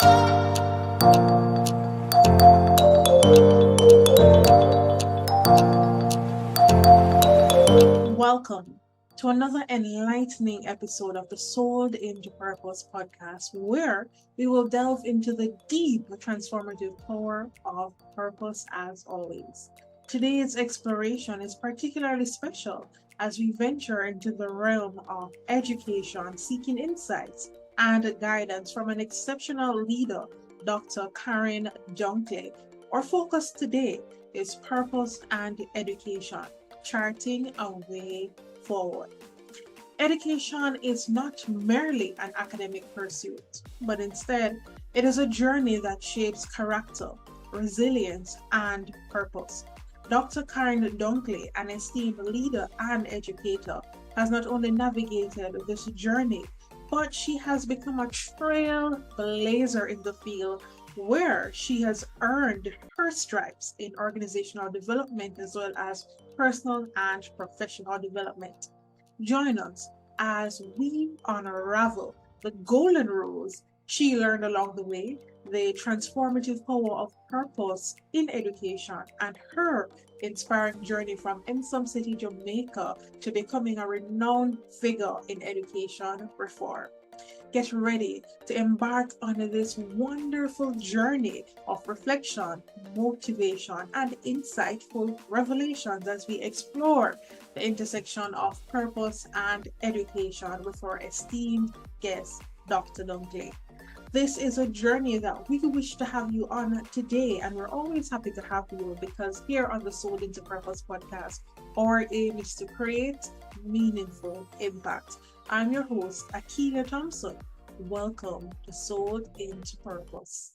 Welcome to another enlightening episode of the Sold into Purpose podcast, where we will delve into the deep transformative power of purpose as always. Today's exploration is particularly special as we venture into the realm of education, seeking insights and guidance from an exceptional leader, Dr. Karren Dunkley. Our focus today is purpose and education, charting a way forward. Education is not merely an academic pursuit, but instead, it is a journey that shapes character, resilience, and purpose. Dr. Karren Dunkley, an esteemed leader and educator, has not only navigated this journey, but she has become a trailblazer in the field where she has earned her stripes in organizational development as well as personal and professional development. Join us as we unravel the golden rules she learned along the way, the transformative power of purpose in education, and her inspiring journey from Ensom City, Jamaica to becoming a renowned figure in education reform. Get ready to embark on this wonderful journey of reflection, motivation, and insightful revelations as we explore the intersection of purpose and education with our esteemed guest, Dr. Dunkley. This is a journey that we wish to have you on today, and we're always happy to have you because here on the Soul into Purpose podcast, our aim is to create meaningful impact. I'm your host, Akeelia Thompson. Welcome to Soul into Purpose.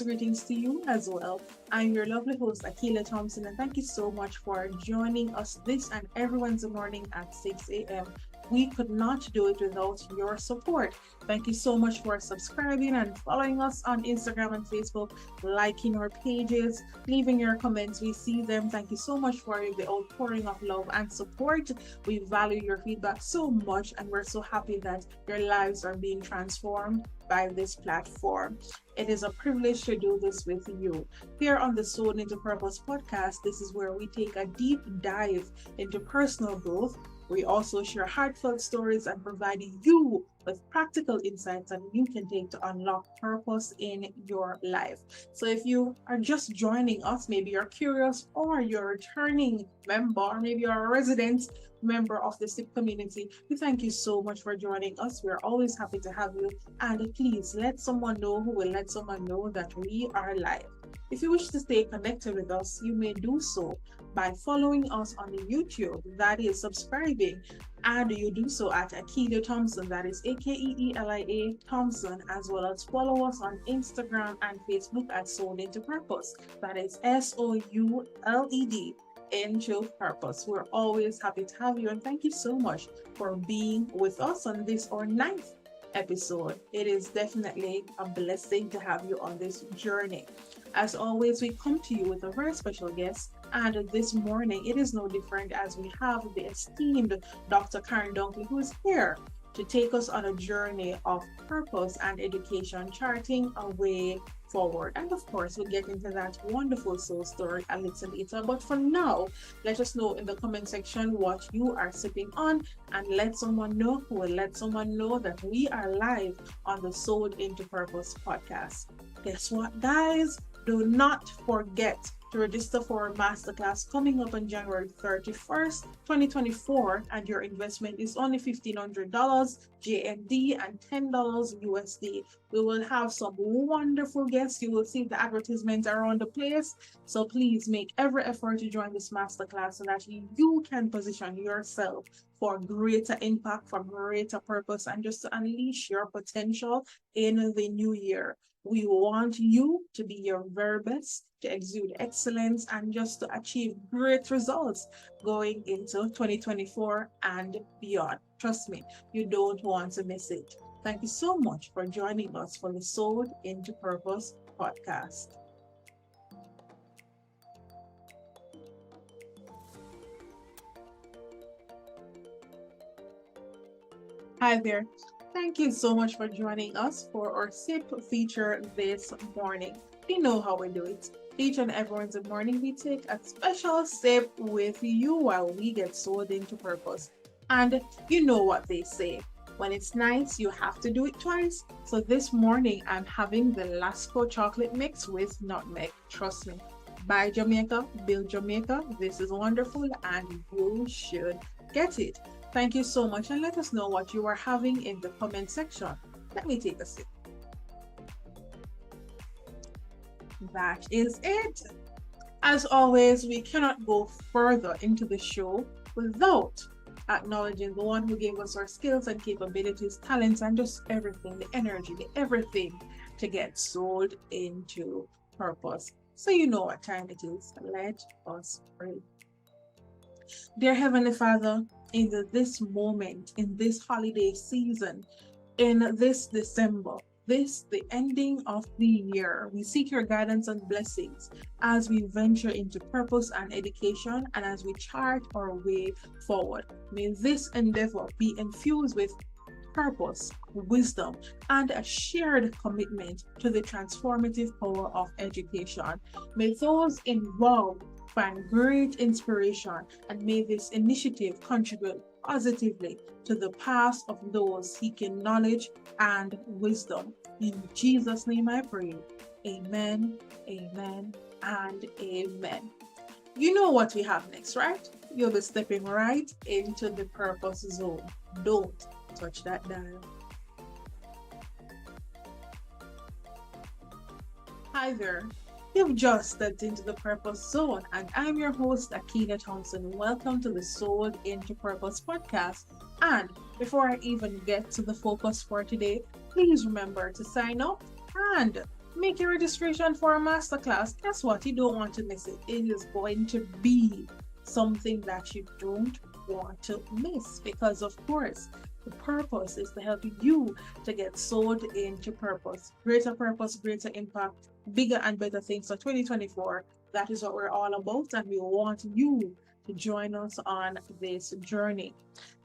Greetings to you as well. I'm your lovely host, Akeelia Thompson, and thank you so much for joining us this and every Wednesday morning at 6 a.m. We could not do it without your support. Thank you so much for subscribing and following us on Instagram and Facebook, liking our pages, leaving your comments. We see them. Thank you so much for the outpouring of love and support. We value your feedback so much, and we're so happy that your lives are being transformed by this platform. It is a privilege to do this with you. Here on the Soul into Purpose podcast, this is where we take a deep dive into personal growth. We also share heartfelt stories and provide you with practical insights that you can take to unlock purpose in your life. So if you are just joining us, maybe you're curious or you're a returning member, or maybe you're a resident member of the SIP community, we thank you so much for joining us. We're always happy to have you. And please let someone know who will let someone know that we are live. If you wish to stay connected with us, you may do so by following us on the YouTube, that is subscribing, and you do so at Akeelia Thompson, that is Akeelia Thompson, as well as follow us on Instagram and Facebook at Soul into Purpose, that is SOULED into Purpose. We're always happy to have you, and thank you so much for being with us on this, our 9th episode. It is definitely a blessing to have you on this journey. As always, we come to you with a very special guest, and this morning it is no different, as we have the esteemed Dr. Karren Dunkley, who is here to take us on a journey of purpose and education, charting a way forward. And of course, we'll get into that wonderful soul story a little later. But for now, let us know in the comment section what you are sipping on, and let someone know who will let someone know that we are live on the Soul into Purpose podcast. Guess what, guys? Do not forget to register for a masterclass coming up on January 31st, 2024, and your investment is only $1,500 JMD and $10 USD. We will have some wonderful guests. You will see the advertisements around the place. So please make every effort to join this masterclass so that you can position yourself for greater impact, for greater purpose, and just to unleash your potential in the new year. We want you to be your very best, to exude excellence, and just to achieve great results going into 2024 and beyond. Trust me, you don't want to miss it. Thank you so much for joining us for the Soul into Purpose podcast. Hi there. Thank you so much for joining us for our SIP feature this morning. You know how we do it. Each and every Wednesday morning, we take a special sip with you while we get sold into purpose. And you know what they say. When it's nice, you have to do it twice. So this morning, I'm having the Lasco chocolate mix with nutmeg. Trust me. Buy Jamaica, build Jamaica. This is wonderful and you should get it. Thank you so much, and let us know what you are having in the comment section. Let me take a sip. That is it. As always, we cannot go further into the show without acknowledging the one who gave us our skills and capabilities, talents, and just everything, the energy, the everything to get sold into purpose. So you know what time it is. Let us pray. Dear Heavenly Father, in this moment, in this holiday season, in this December, the ending of the year, we seek your guidance and blessings as we venture into purpose and education, and as we chart our way forward. May this endeavor be infused with purpose, wisdom, and a shared commitment to the transformative power of education. May those involved find great inspiration, and may this initiative contribute positively to the path of those seeking knowledge and wisdom. In Jesus' name I pray. Amen, amen, and amen. You know what we have next, right? You'll be stepping right into the purpose zone. Don't touch that dial. Hi there. You've just stepped into the Purpose Zone, and I'm your host, Akeelia Thompson. Welcome to the Soul into Purpose podcast. And before I even get to the focus for today, please remember to sign up and make your registration for a masterclass. Guess what? You don't want to miss it. It is going to be something that you don't want to miss, because of course the purpose is to help you to get sold into purpose, greater impact, bigger and better things. So 2024, that is what we're all about, and we want you to join us on this journey.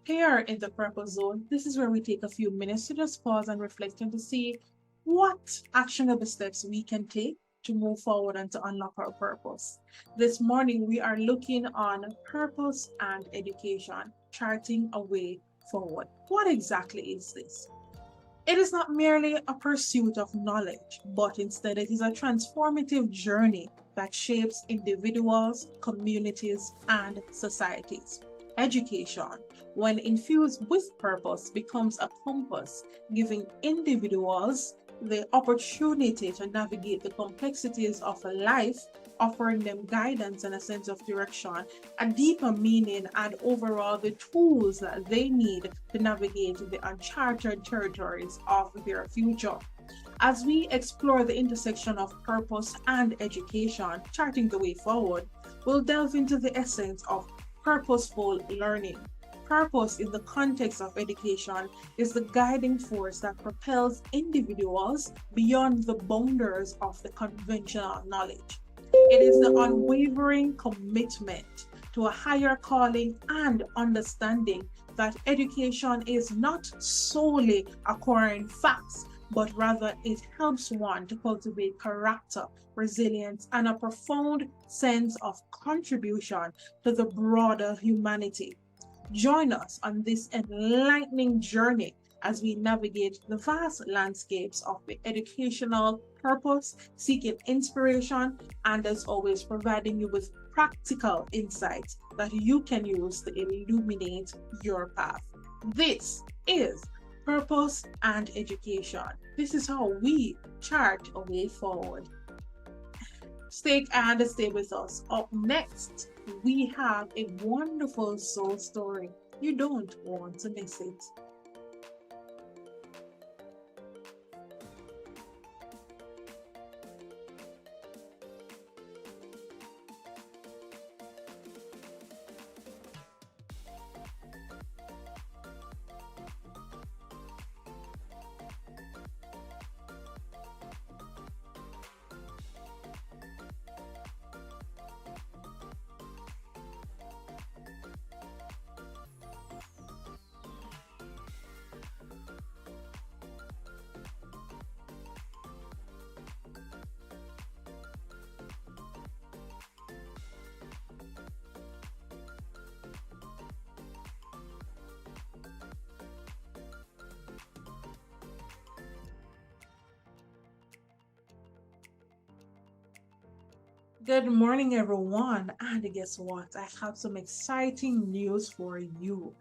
Here in the Purpose Zone, this is where we take a few minutes to just pause and reflect and to see what actionable steps we can take to move forward and to unlock our purpose. This morning, we are looking on purpose and education, charting a way forward. What exactly is this? It is not merely a pursuit of knowledge, but instead it is a transformative journey that shapes individuals, communities, and societies. Education, when infused with purpose, becomes a compass, giving individuals the opportunity to navigate the complexities of life, offering them guidance and a sense of direction, a deeper meaning, and overall the tools that they need to navigate the uncharted territories of their future. As we explore the intersection of purpose and education, charting the way forward, we'll delve into the essence of purposeful learning. Purpose in the context of education is the guiding force that propels individuals beyond the boundaries of the conventional knowledge. It is the unwavering commitment to a higher calling and understanding that education is not solely acquiring facts, but rather it helps one to cultivate character, resilience, and a profound sense of contribution to the broader humanity. Join us on this enlightening journey as we navigate the vast landscapes of the educational purpose, seeking inspiration, and as always, providing you with practical insights that you can use to illuminate your path. This is Purpose and Education. This is how we chart a way forward. Stay with us. Up next, we have a wonderful soul story. You don't want to miss it. Good morning, everyone. And guess what? I have some exciting news for you.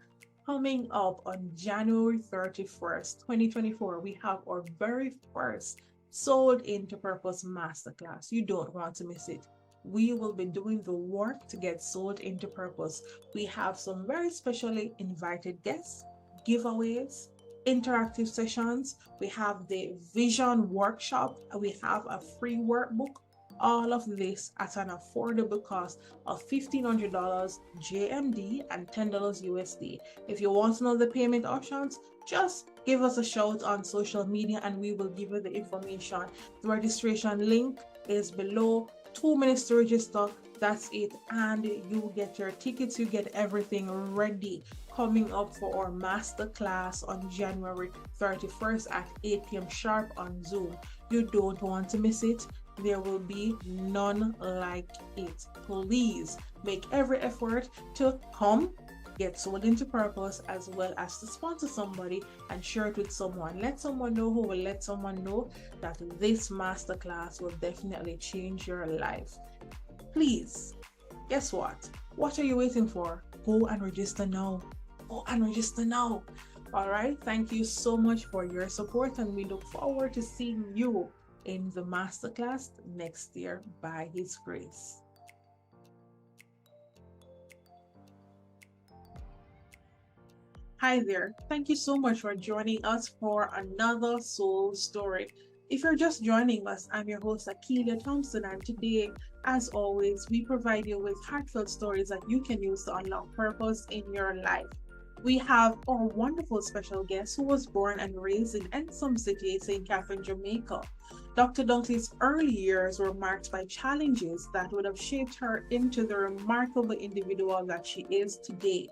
Coming up on January 31st, 2024, we have our very first Sold into Purpose Masterclass. You don't want to miss it. We will be doing the work to get sold into purpose. We have some very specially invited guests, giveaways, interactive sessions. We have the vision workshop. We have a free workbook, all of this at an affordable cost of $1,500 JMD and $10 USD. If you want to know the payment options, just give us a shout on social media and we will give you the information. The registration link is below. 2 minutes to register. That's it. And you get your tickets, you get everything ready. Coming up for our masterclass on January 31st at 8 p.m. sharp on Zoom. You don't want to miss it. There will be none like it. Please make every effort to come, get sold into purpose, as well as to sponsor somebody and share it with someone. Let someone know who will let someone know that this masterclass will definitely change your life. Please, guess what? What are you waiting for? Go and register now. Go and register now. All right. Thank you so much for your support, and we look forward to seeing you in the masterclass next year by His grace. Hi there. Thank you so much for joining us for another soul story. If you're just joining us, I'm your host, Akeelia Thompson, and today, as always, we provide you with heartfelt stories that you can use to unlock purpose in your life. We have our wonderful special guest who was born and raised in Ensom City, St. Catherine, Jamaica. Dr. Dunkley's early years were marked by challenges that would have shaped her into the remarkable individual that she is today.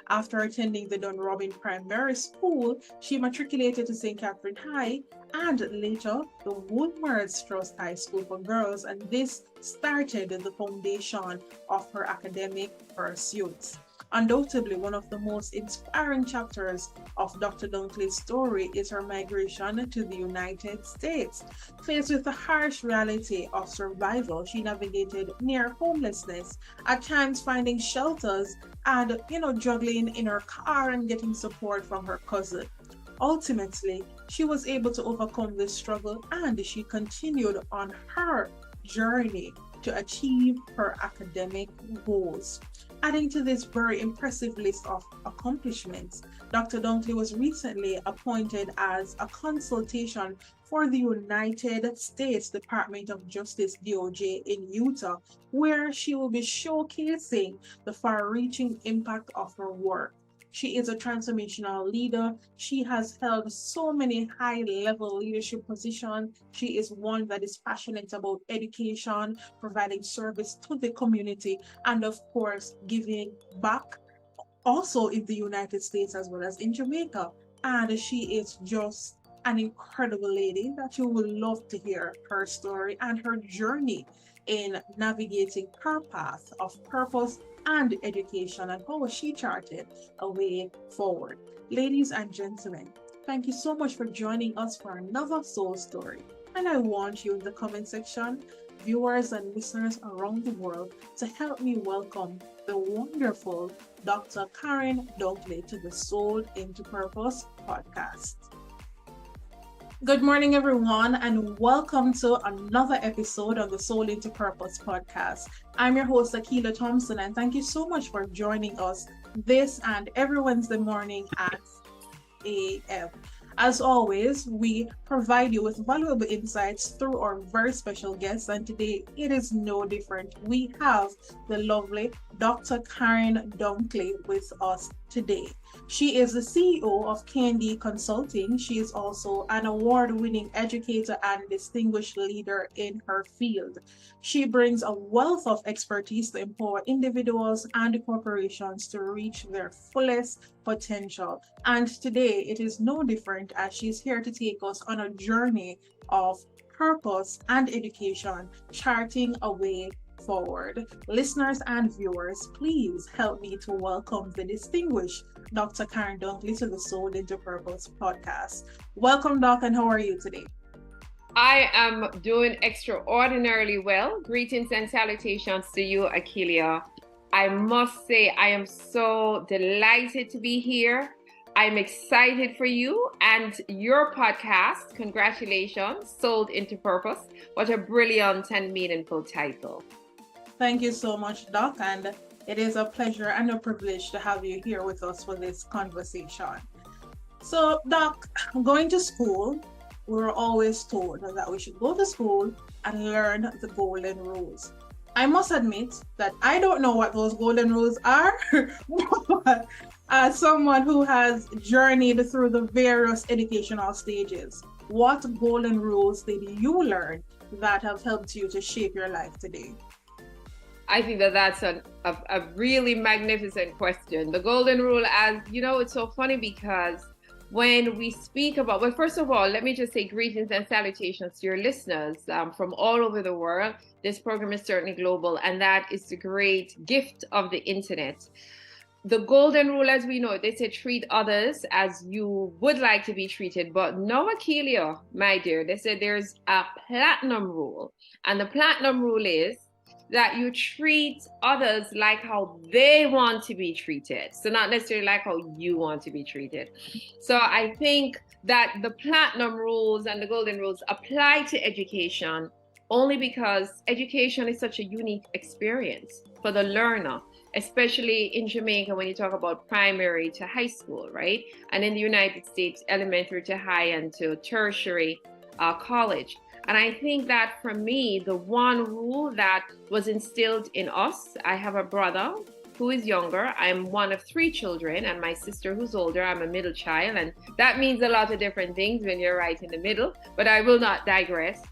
After attending the Dunrobin Primary School, she matriculated to St. Catherine High and later the Woodward's Trust High School for Girls, and this started the foundation of her academic pursuits. Undoubtedly, one of the most inspiring chapters of Dr. Dunkley's story is her migration to the United States. Faced with the harsh reality of survival, she navigated near homelessness, at times finding shelters and, juggling in her car and getting support from her cousin. Ultimately, she was able to overcome this struggle and she continued on her journey to achieve her academic goals. Adding to this very impressive list of accomplishments, Dr. Dunkley was recently appointed as a consultation for the United States Department of Justice DOJ in Utah, where she will be showcasing the far-reaching impact of her work. She is a transformational leader. She has held so many high-level leadership positions. She is one that is passionate about education, providing service to the community, and of course, giving back also in the United States as well as in Jamaica. And she is just an incredible lady that you will love to hear her story and her journey in navigating her path of purpose and education and how she charted a way forward. Ladies and gentlemen, thank you so much for joining us for another soul story. And I want you in the comment section, viewers and listeners around the world, to help me welcome the wonderful Dr. Karren Dunkley to the Soul into Purpose podcast. Good morning, everyone, and welcome to another episode of the Soul into Purpose podcast. I'm your host, Akeelia Thompson, and thank you so much for joining us this and every Wednesday morning at a.m. As always, we provide you with valuable insights through our very special guests, and today it is no different. We have the lovely Dr. Karren Dunkley with us today. She is the CEO of K&D Consulting. She is also an award-winning educator and distinguished leader in her field. She brings a wealth of expertise to empower individuals and corporations to reach their fullest potential. And today it is no different, as she's here to take us on a journey of purpose and education, charting a way forward. Listeners and viewers, please help me to welcome the distinguished Dr. Karren Dunkley to the Soul into Purpose podcast. Welcome, Doc, and how are you today? I am doing extraordinarily well. Greetings and salutations to you, Akeelia. I must say I am so delighted to be here. I'm excited for you and your podcast. Congratulations, Sold into Purpose. What a brilliant and meaningful title. Thank you so much, Doc, and it is a pleasure and a privilege to have you here with us for this conversation. So, Doc, going to school, we were always told that we should go to school and learn the golden rules. I must admit that I don't know what those golden rules are, but as someone who has journeyed through the various educational stages, what golden rules did you learn that have helped you to shape your life today? I think that's a really magnificent question. The golden rule, as you know, it's so funny because when we speak about, well, first of all, let me just say greetings and salutations to your listeners from all over the world. This program is certainly global, and that is the great gift of the internet. The golden rule, as we know, they say treat others as you would like to be treated, but no, Akeelia, my dear, they said there's a platinum rule, and the platinum rule is that you treat others like how they want to be treated. So not necessarily like how you want to be treated. So I think that the platinum rules and the golden rules apply to education only because education is such a unique experience for the learner, especially in Jamaica when you talk about primary to high school, right? And in the United States, elementary to high and to tertiary college. And I think that for me, the one rule that was instilled in us, I have a brother who is younger. I'm one of 3 children, and my sister who's older. I'm a middle child, and that means a lot of different things when you're right in the middle, but I will not digress.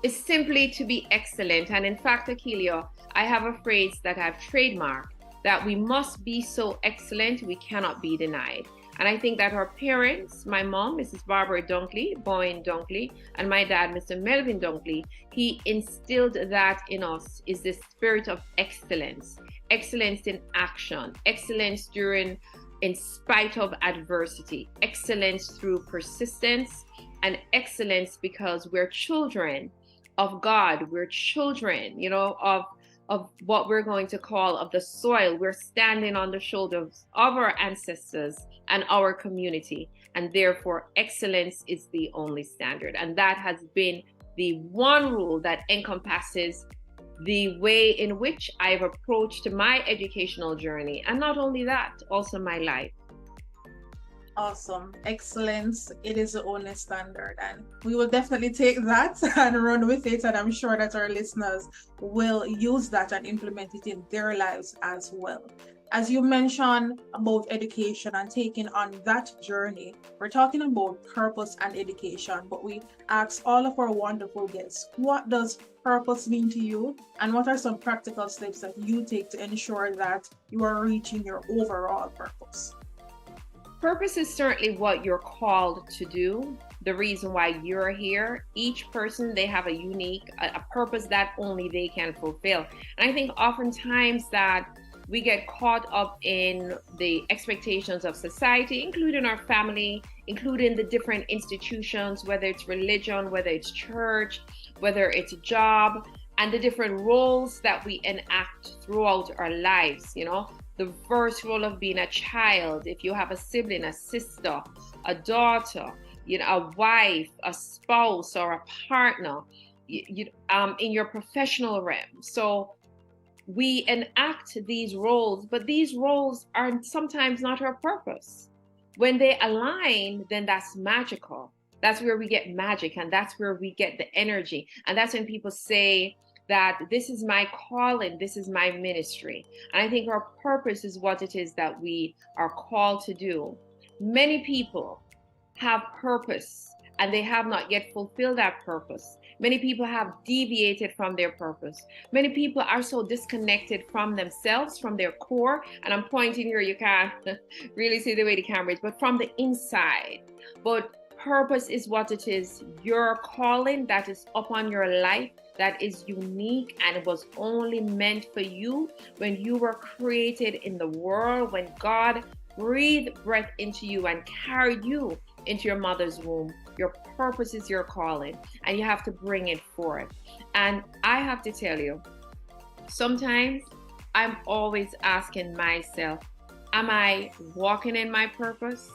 It's simply to be excellent. And in fact, Akeelia, I have a phrase that I've trademarked, that we must be so excellent we cannot be denied. And I think that our parents, my mom, Mrs. Barbara Dunkley, Boyne Dunkley, and my dad, Mr. Melvin Dunkley, he instilled that in us, is the spirit of excellence. Excellence in action, excellence in spite of adversity, excellence through persistence, and excellence because we're children of God. We're children, of what we're going to call of the soil. We're standing on the shoulders of our ancestors and our community. And therefore, excellence is the only standard. And that has been the one rule that encompasses the way in which I've approached my educational journey. And not only that, also my life. Awesome. Excellence. It is the only standard. And we will definitely take that and run with it. And I'm sure that our listeners will use that and implement it in their lives as well. As you mentioned about education and taking on that journey, we're talking about purpose and education, but we ask all of our wonderful guests, what does purpose mean to you? And what are some practical steps that you take to ensure that you are reaching your overall purpose? Purpose is certainly what you're called to do, the reason why you're here. Each person, they have a unique, a purpose that only they can fulfill. And I think oftentimes that we get caught up in the expectations of society, including our family, including the different institutions, whether it's religion, whether it's church, whether it's a job, and the different roles that we enact throughout our lives, the first role of being a child, if you have a sibling, a sister, a daughter, a wife, a spouse, or a partner, in your professional realm. So we enact these roles, but these roles are sometimes not our purpose. When they align, then that's magical. That's where we get magic, and that's where we get the energy. And that's when people say that this is my calling, this is my ministry. And I think our purpose is what it is that we are called to do. Many people have purpose and they have not yet fulfilled that purpose. Many people have deviated from their purpose. Many people are so disconnected from themselves, from their core. And I'm pointing here, you can't really see the way the camera is, but from the inside. But purpose is what it is, your calling that is upon your life, that is unique and was only meant for you when you were created in the world, when God breathed breath into you and carried you into your mother's womb. Your purpose is your calling, and you have to bring it forth. And I have to tell you, sometimes I'm always asking myself, am I walking in my purpose?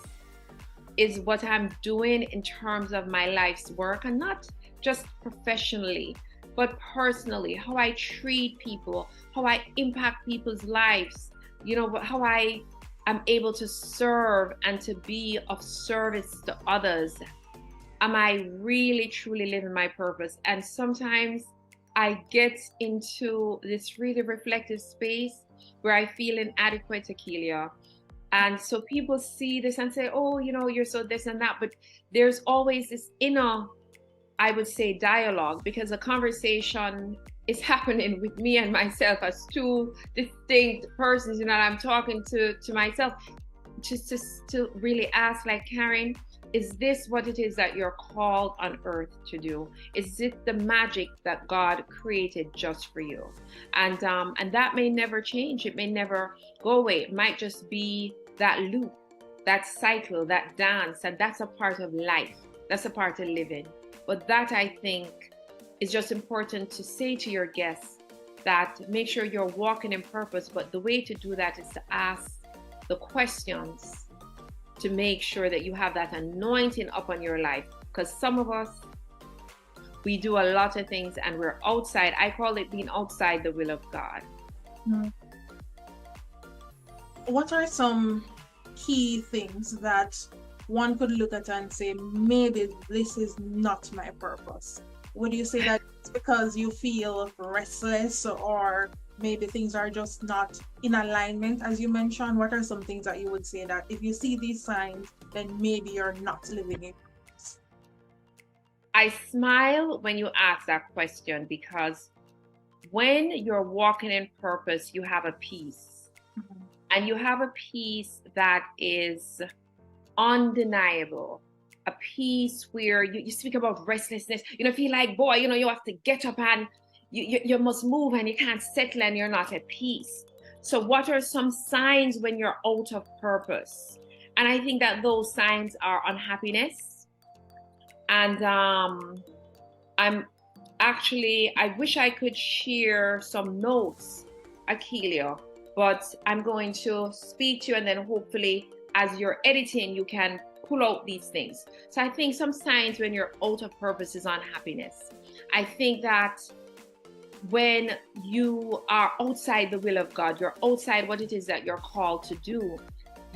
Is what I'm doing in terms of my life's work, and not just professionally, but personally, how I treat people, how I impact people's lives, how I am able to serve and to be of service to others. Am I really, truly living my purpose? And sometimes I get into this really reflective space where I feel inadequate, Akeelia. And so people see this and say, oh, you're so this and that. But there's always this inner, I would say, dialogue, because a conversation is happening with me and myself as 2 distinct persons. I'm talking to myself just to really ask, like, Karren, is this what it is that you're called on earth to do? Is it the magic that God created just for you? And that may never change. It may never go away. It might just be that loop, that cycle, that dance, and that's a part of life. That's a part of living. But that, I think, is just important to say to your guests, that make sure you're walking in purpose. But the way to do that is to ask the questions to make sure that you have that anointing upon your life. Because some of us, we do a lot of things and we're outside. I call it being outside the will of God. Mm-hmm. What are some key things that one could look at and say, maybe this is not my purpose? Would you say that it's because you feel restless, or maybe things are just not in alignment, as you mentioned? What are some things that you would say that if you see these signs, then maybe you're not living it? I smile when you ask that question, because when you're walking in purpose, you have a peace. Mm-hmm. And you have a peace that is undeniable. A peace where you speak about restlessness. Feel like, boy, you have to get up and you must move, and you can't settle, and you're not at peace. So what are some signs when you're out of purpose? And I think that those signs are unhappiness. And I wish I could share some notes, Akeelia, but I'm going to speak to you, and then hopefully as you're editing, you can pull out these things. So I think some signs when you're out of purpose is unhappiness. I think that when you are outside the will of God, you're outside what it is that you're called to do,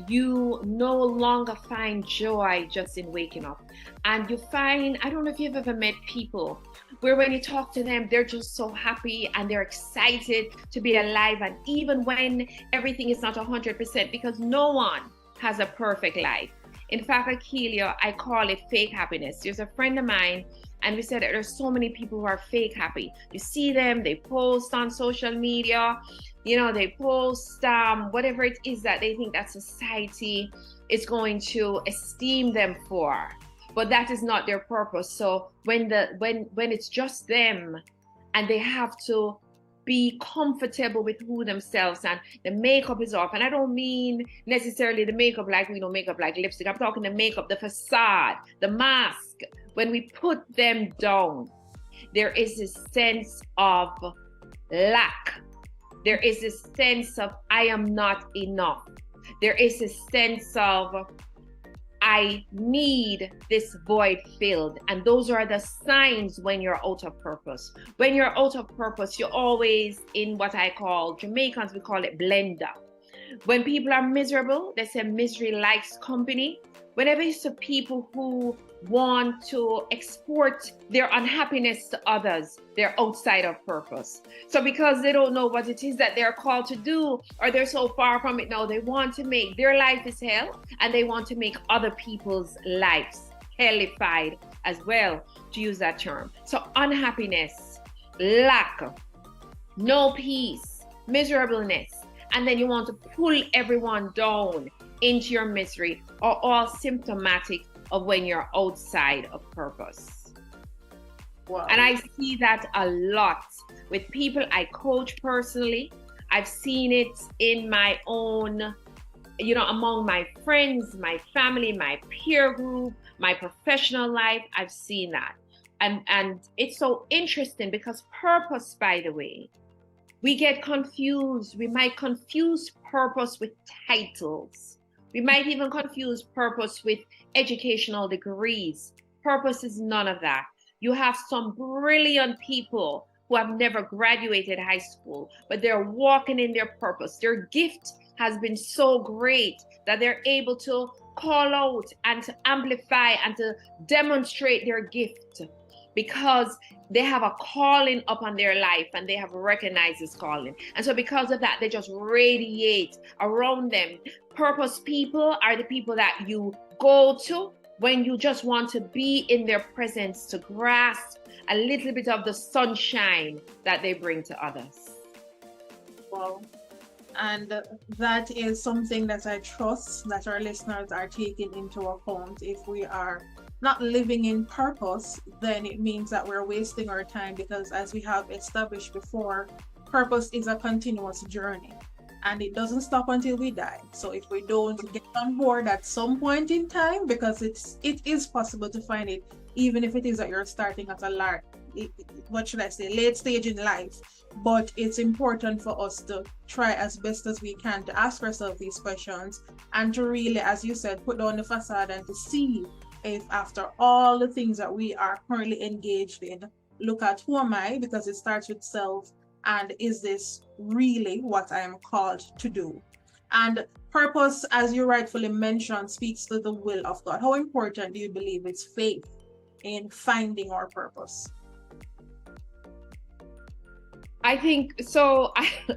you no longer find joy just in waking up. And you find, I don't know if you've ever met people where when you talk to them, they're just so happy and they're excited to be alive. And even when everything is not 100%, because no one has a perfect life. In fact, Akeelia, I call it fake happiness. There's a friend of mine, and we said that there's so many people who are fake happy. You see them, they post on social media, they post whatever it is that they think that society is going to esteem them for, but that is not their purpose. So when it's just them, and they have to be comfortable with who themselves, and the makeup is off, and I don't mean necessarily the makeup like we know makeup like lipstick. I'm talking the makeup, the facade, the mask. When we put them down, there is a sense of lack. There is a sense of I am not enough. There is a sense of I need this void filled. And those are the signs when you're out of purpose. When you're out of purpose, you're always in what I call, Jamaicans, we call it blender. When people are miserable, they say misery likes company. Whenever you see people who want to export their unhappiness to others, they're outside of purpose. So because they don't know what it is that they're called to do, or they're so far from it now, they want to make their life is hell, and they want to make other people's lives hellified as well, to use that term. So unhappiness, lack, no peace, miserableness, and then you want to pull everyone down into your misery, are all symptomatic of when you're outside of purpose. Wow. And I see that a lot with people I coach personally. I've seen it in my own, among my friends, my family, my peer group, my professional life. I've seen that. And it's so interesting because purpose, by the way, we get confused. We might confuse purpose with titles. We might even confuse purpose with educational degrees. Purpose is none of that. You have some brilliant people who have never graduated high school, but they're walking in their purpose. Their gift has been so great that they're able to call out and to amplify and to demonstrate their gift, because they have a calling upon their life and they have recognized this calling. And so because of that, they just radiate around them. Purpose people are the people that you go to when you just want to be in their presence, to grasp a little bit of the sunshine that they bring to others. Wow. And that is something that I trust that our listeners are taking into account. If we are not living in purpose, then it means that we're wasting our time, because as we have established before, purpose is a continuous journey and it doesn't stop until we die. So if we don't get on board at some point in time, because it is possible to find it, even if it is that you're starting at a late stage in life. But it's important for us to try as best as we can to ask ourselves these questions and to really, as you said, put down the facade and to see if after all the things that we are currently engaged in, look at who am I, because it starts with self, and is this really what I am called to do? And Purpose, as you rightfully mentioned, speaks to the will of God. How important do you believe is faith in finding our purpose? I think so.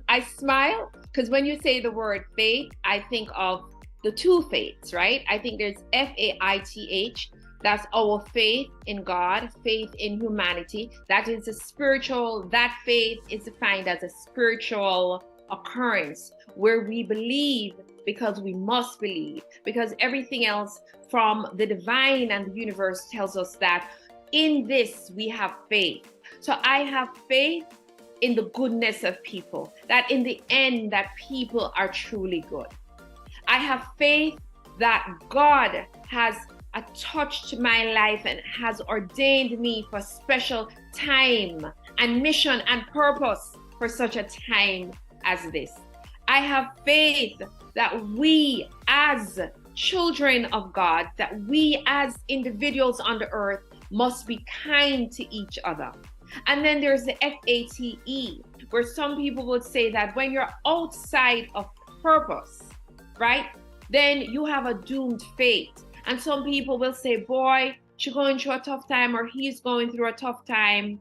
I smile because when you say the word faith, I think of the two faiths, right? I think there's faith. That's our faith in God, faith in humanity. That is a spiritual, that faith is defined as a spiritual occurrence where we believe because we must believe, because everything else from the divine and the universe tells us that in this we have faith. So I have faith in the goodness of people, that in the end that people are truly good. I have faith that God has touched my life and has ordained me for special time and mission and purpose for such a time as this. I have faith that we as children of God, that we as individuals on the earth must be kind to each other. And then there's the FATE, where some people would say that when you're outside of purpose, right, then you have a doomed fate. And some people will say, boy, she's going through a tough time, or he's going through a tough time.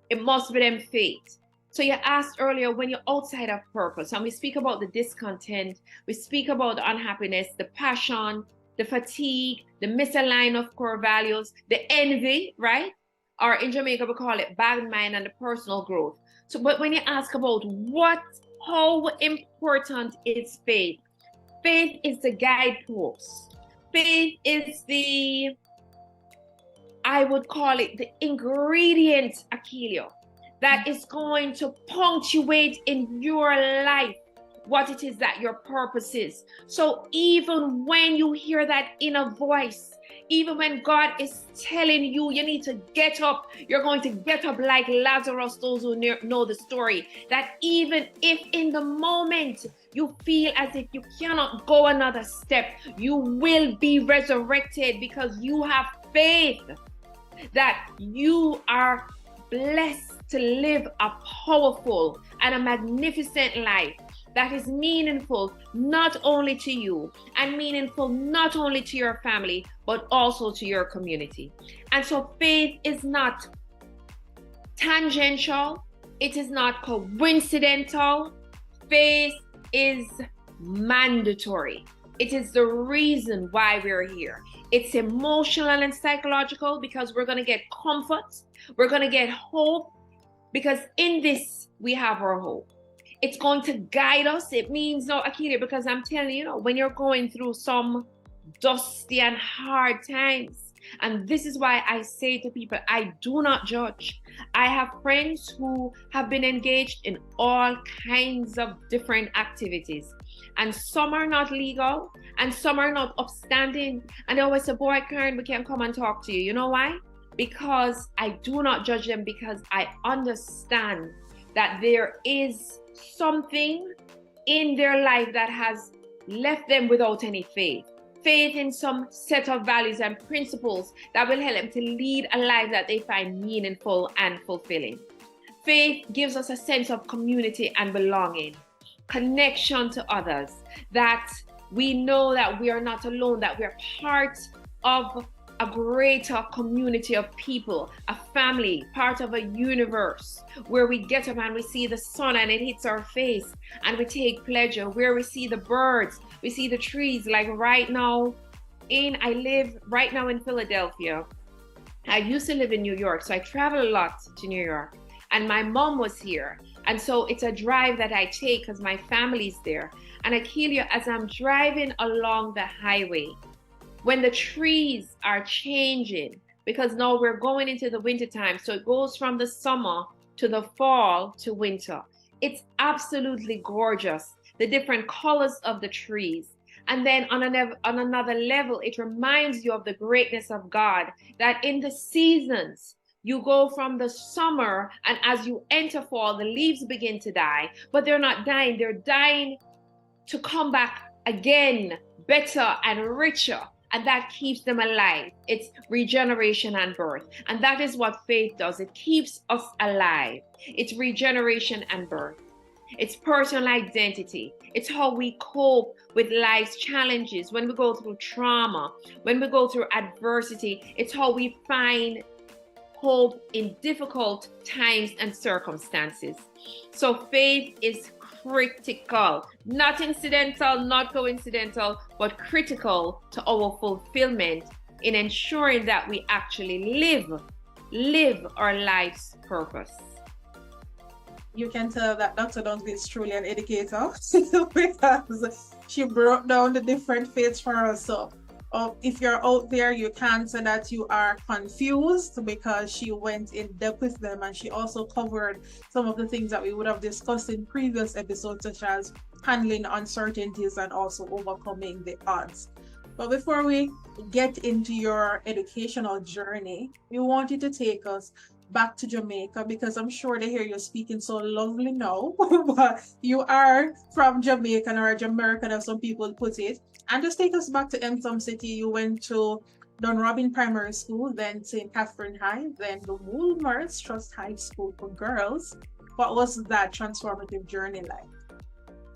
It must be them fate. So you asked earlier, when you're outside of purpose, and we speak about the discontent, we speak about the unhappiness, the passion, the fatigue, the misalignment of core values, the envy, right? Or in Jamaica, we call it bad mind and the personal growth. So, but when you ask about how important is faith? Faith is the guidepost. Faith is I would call it the ingredient, Akeelia, that is going to punctuate in your life what it is that your purpose is. So even when you hear that inner voice, even when God is telling you, you need to get up, you're going to get up like Lazarus, those who know the story, that even if in the moment you feel as if you cannot go another step, you will be resurrected because you have faith that you are blessed to live a powerful and a magnificent life that is meaningful not only to you and meaningful not only to your family, but also to your community. And so faith is not tangential, it is not coincidental. Faith is mandatory. It is the reason why we're here. It's emotional and psychological because we're going to get comfort, we're going to get hope, because in this we have our hope. It's going to guide us. It means, no, Akeelia, because I'm telling you, when you're going through some dusty and hard times, and this is why I say to people, I do not judge. I have friends who have been engaged in all kinds of different activities, and some are not legal and some are not upstanding. And they always say, boy, Karren, we can't come and talk to you. You know why? Because I do not judge them, because I understand that there is something in their life that has left them without any faith. Faith in some set of values and principles that will help them to lead a life that they find meaningful and fulfilling. Faith gives us a sense of community and belonging, connection to others, that we know that we are not alone, that we're part of a greater community of people, a family, part of a universe where we get up and we see the sun and it hits our face and we take pleasure, where we see the birds, we see the trees. Like right now, I live right now in Philadelphia. I used to live in New York, so I travel a lot to New York, and my mom was here. And so it's a drive that I take because my family's there. And Akeelia, as I'm driving along the highway, when the trees are changing, because now we're going into the winter time, so it goes from the summer to the fall to winter. It's absolutely gorgeous, the different colors of the trees. And then on another level, it reminds you of the greatness of God, that in the seasons, you go from the summer, and as you enter fall, the leaves begin to die, but they're not dying, they're dying to come back again, better and richer. And that keeps them alive. It's regeneration and birth. And that is what faith does. It keeps us alive. It's regeneration and birth. It's personal identity. It's how we cope with life's challenges, when we go through trauma, when we go through adversity. It's how we find hope in difficult times and circumstances. So faith is critical, not incidental, not coincidental, but critical to our fulfillment in ensuring that we actually live our life's purpose. You can tell that Dr. Dunkley is truly an educator because she broke down the different faiths for us. So if you're out there, you can't say that you are confused, because she went in depth with them, and she also covered some of the things that we would have discussed in previous episodes, such as handling uncertainties and also overcoming the odds. But before we get into your educational journey, we want you to take us back to Jamaica, because I'm sure they hear you speaking so lovely now, but you are from Jamaica, or Jamaican, as some people put it. And just take us back to Ensom City. You went to Dunrobin Primary School, then St. Catherine High, then the Woolmer's Trust High School for girls. What was that transformative journey like?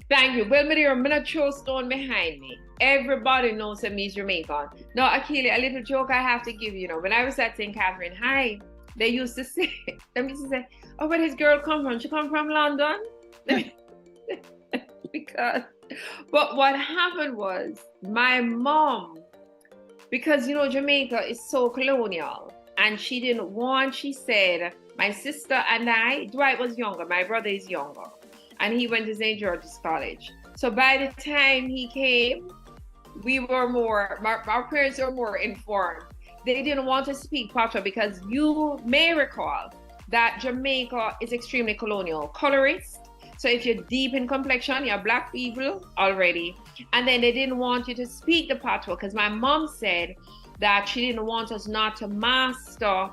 Thank you. Well, my dear, I'm going to throw stone behind me. Everybody knows that me's Jamaican. Now, Akeelia, a little joke I have to give you. When I was at St. Catherine High, they used to say, oh, where does girl come from? She come from London? But what happened was, my mom, because, Jamaica is so colonial, and she didn't want, she said, my sister and I, Dwight was younger, my brother is younger, and he went to St. George's College. So by the time he came, our parents were more informed. They didn't want to speak Patois, because you may recall that Jamaica is extremely colonial, colorist. So if you're deep in complexion, you're black people already. And then they didn't want you to speak the Patois, because my mom said that she didn't want us not to master.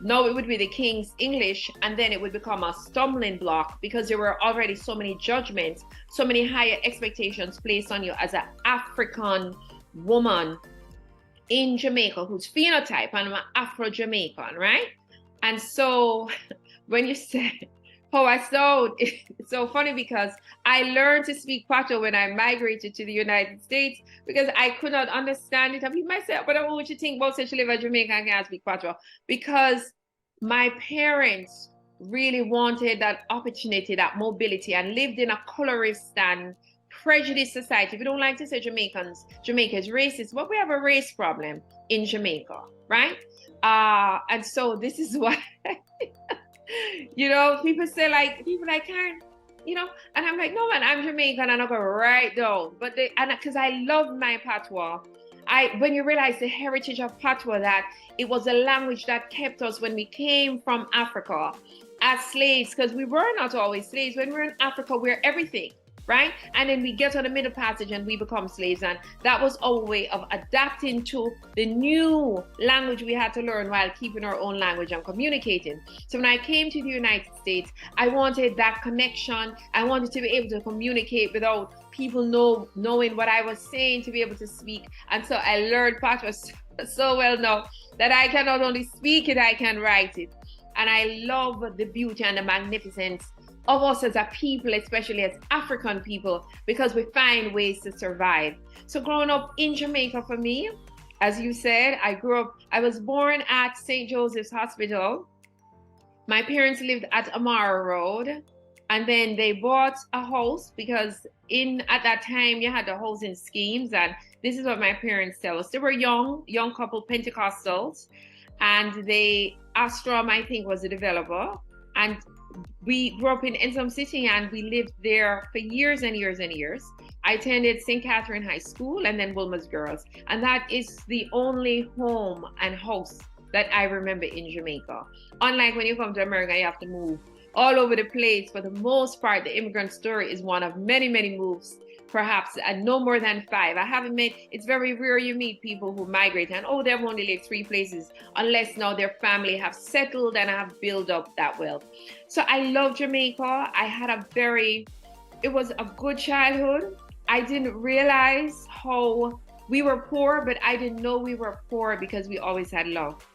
No, it would be the King's English, and then it would become a stumbling block, because there were already so many judgments, so many higher expectations placed on you as an African woman in Jamaica whose phenotype, and I'm an Afro-Jamaican, right? And so when you said how I sound, it's so funny, because I learned to speak Patois when I migrated to the United States, because I could not understand it. I mean, myself, but I want you to think about such a live in Jamaica and can't speak Patois, because my parents really wanted that opportunity, that mobility, and lived in a colorist and prejudiced society. We don't like to say Jamaica is racist, but we have a race problem in Jamaica, right? And so this is why, people say Karren, and I'm like, no man, I'm Jamaican, and I go right down. But because I love my patois, when you realize the heritage of patois, that it was a language that kept us when we came from Africa as slaves, because we were not always slaves. When we're in Africa, we're everything, right? And then we get on the Middle Passage and we become slaves. And that was our way of adapting to the new language we had to learn while keeping our own language and communicating. So when I came to the United States, I wanted that connection. I wanted to be able to communicate without people knowing what I was saying, to be able to speak. And so I learned patois so well now that I can not only speak it, I can write it. And I love the beauty and the magnificence of us as a people, especially as African people, because we find ways to survive. So growing up in Jamaica for me, as you said, I was born at St. Joseph's Hospital. My parents lived at Amaru Road, and then they bought a house, because at that time you had the housing schemes, and this is what my parents tell us. They were young couple, Pentecostals, and Astrom, I think, was the developer, and we grew up in Ensom City, and we lived there for years and years and years. I attended St. Catherine High School and then Wilma's Girls. And that is the only home and house that I remember in Jamaica. Unlike when you come to America, you have to move all over the place. For the most part, the immigrant story is one of many, many moves, perhaps no more than 5. It's very rare you meet people who migrate and, they've only lived 3 places, unless now their family have settled and have built up that wealth. So I love Jamaica. It was a good childhood. I didn't realize how we were poor, but I didn't know we were poor because we always had love.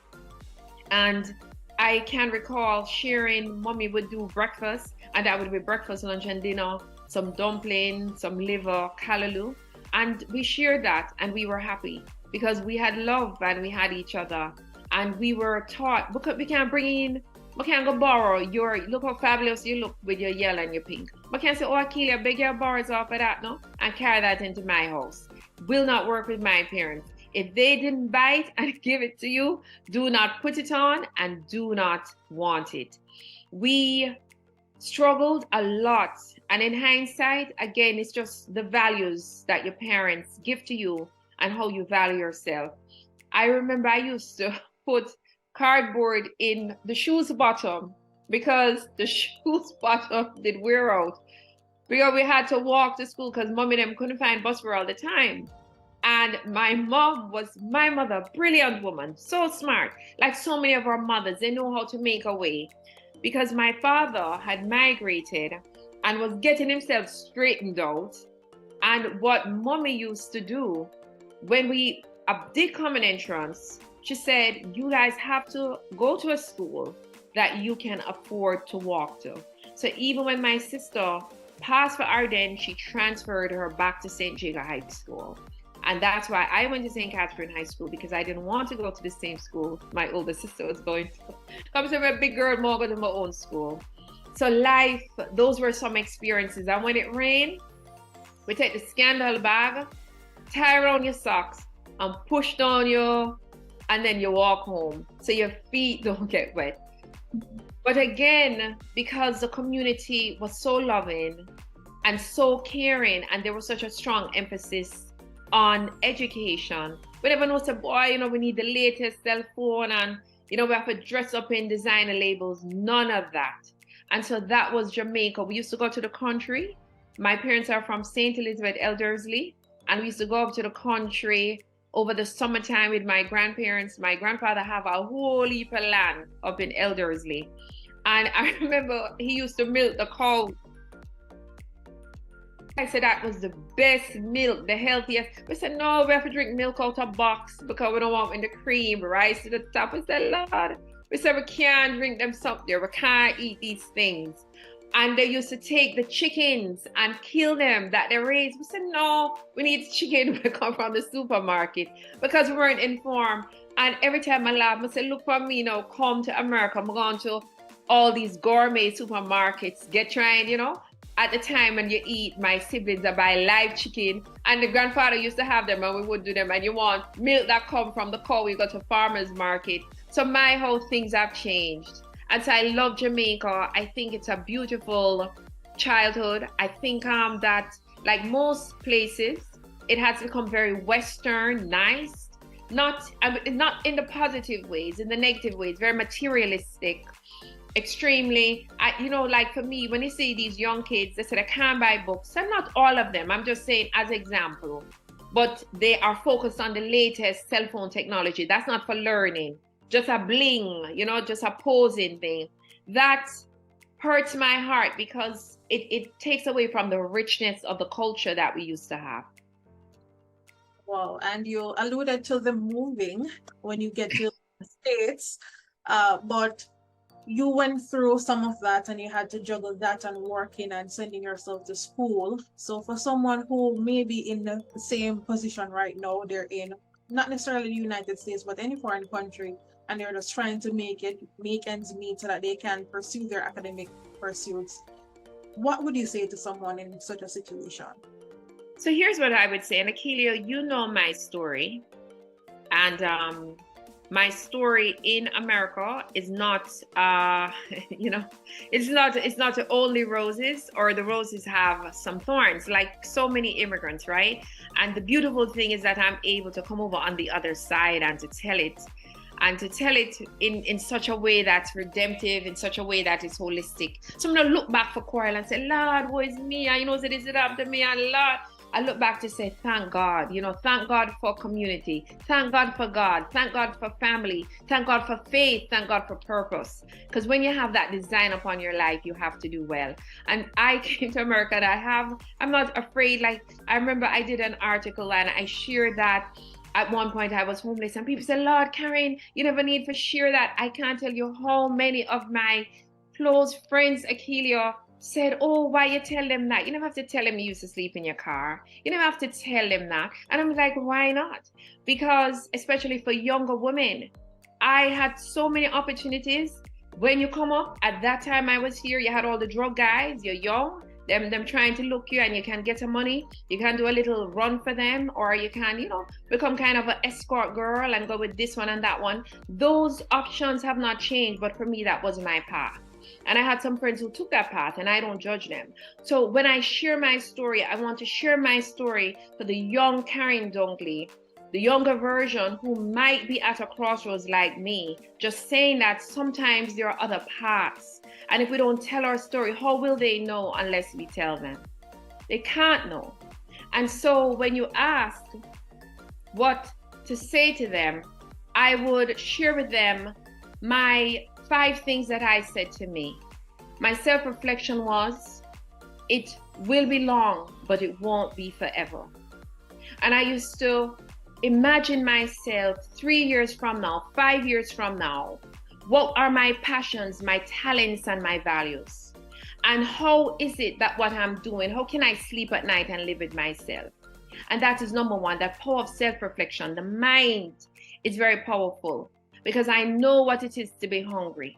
And I can recall sharing, mommy would do breakfast, and that would be breakfast, lunch, and dinner, some dumpling, some liver, callaloo. And we shared that, and we were happy because we had love and we had each other. And we were taught, because we can't bring in, we can't go borrow your, look how fabulous you look with your yellow and your pink. We can't say, oh, Akeelia, beg your borrows off of that, no? And carry that into my house. Will not work with my parents. If they didn't buy it and give it to you, do not put it on and do not want it. We struggled a lot. And in hindsight, again, it's just the values that your parents give to you and how you value yourself. I remember I used to put cardboard in the shoes bottom because the shoes bottom did wear out. Because we had to walk to school because mommy and them couldn't find bus fare all the time. And my mom was my mother, brilliant woman, so smart. Like so many of our mothers, they know how to make a way. Because my father had migrated and was getting himself straightened out. And what mommy used to do when we did common entrance, she said, you guys have to go to a school that you can afford to walk to. So even when my sister passed for Ardennes, she transferred her back to St. Jago High School. And that's why I went to St. Catherine High School, because I didn't want to go to the same school my older sister was going to. Come to a big girl, more go to my own school. So life, those were some experiences. And when it rained, we take the scandal bag, tie around your socks, and push down you, and then you walk home so your feet don't get wet. But again, because the community was so loving and so caring, and there was such a strong emphasis on education, we never know, say, boy, you know, we need the latest cell phone and, you know, we have to dress up in designer labels. None of that. And so that was Jamaica. We used to go to the country. My parents are from St. Elizabeth, Elderslie, and we used to go up to the country over the summertime with my grandparents. My grandfather have a whole heap of land up in Elderslie. And I remember he used to milk the cow. I said that was the best milk, the healthiest. We said, no, we have to drink milk out of box because we don't want in the cream, rise to the top. We said, Lord, we said we can't drink them something there. We can't eat these things. And they used to take the chickens and kill them that they raised. We said, no, we need chicken to come from the supermarket because we weren't informed. And every time I laugh, I say, look for me now, come to America. I'm going to all these gourmet supermarkets, get trying, you know. At the time when you eat, my siblings are buy live chicken, and the grandfather used to have them and we would do them, and you want milk that come from the cow, you go to farmer's market. So my whole things have changed. And so I love Jamaica. I think it's a beautiful childhood. I think that like most places, it has become very Western, nice, not in the positive ways, in the negative ways, very materialistic. Extremely, you know, like for me, when you see these young kids, they said I can't buy books, and not all of them, I'm just saying as example, but they are focused on the latest cell phone technology. That's not for learning, just a bling, you know, just a posing thing. That hurts my heart because it takes away from the richness of the culture that we used to have. Wow, and you alluded to the moving when you get to the States, but you went through some of that and you had to juggle that and working and sending yourself to school. So for someone who may be in the same position right now, they're in not necessarily the United States, but any foreign country, and they're just trying to make ends meet so that they can pursue their academic pursuits. What would you say to someone in such a situation? So here's what I would say, and Akeelia, you know my story. And my story in America is not, you know, it's not only roses, or the roses have some thorns, like so many immigrants, right? And the beautiful thing is that I'm able to come over on the other side and to tell it, in such a way that's redemptive, in such a way that is holistic. So I'm gonna look back for quarrel and say, Lord, what is me? And you know, this it happened to me, and Lord, I look back to say, thank God, you know, thank God for community, thank God for God, thank God for family, thank God for faith, thank God for purpose. Because when you have that design upon your life, you have to do well. And I came to America and I'm not afraid. Like, I remember I did an article and I shared that at one point I was homeless, and people said, Lord, Karren, you never need for share that. I can't tell you how many of my close friends, Akeelia, said, oh, why you tell them that? You never have to tell them you used to sleep in your car. You never have to tell them that. And I'm like, why not? Because especially for younger women, I had so many opportunities. When you come up, at that time I was here, you had all the drug guys, you're young, them trying to look you, and you can get some money. You can do a little run for them, or you can, become kind of an escort girl and go with this one and that one. Those options have not changed, but for me, that was my path. And I had some friends who took that path, and I don't judge them. So when I share my story, I want to share my story for the young Karren Dunkley, the younger version who might be at a crossroads like me, just saying that sometimes there are other paths. And if we don't tell our story, how will they know unless we tell them? They can't know. And so when you ask what to say to them, I would share with them my 5 things that I said to me. My self-reflection was, it will be long, but it won't be forever. And I used to imagine myself 3 years from now, 5 years from now. What are my passions, my talents, and my values? And how is it that what I'm doing, how can I sleep at night and live with myself? And that is number one, that power of self-reflection. The mind is very powerful because I know what it is to be hungry.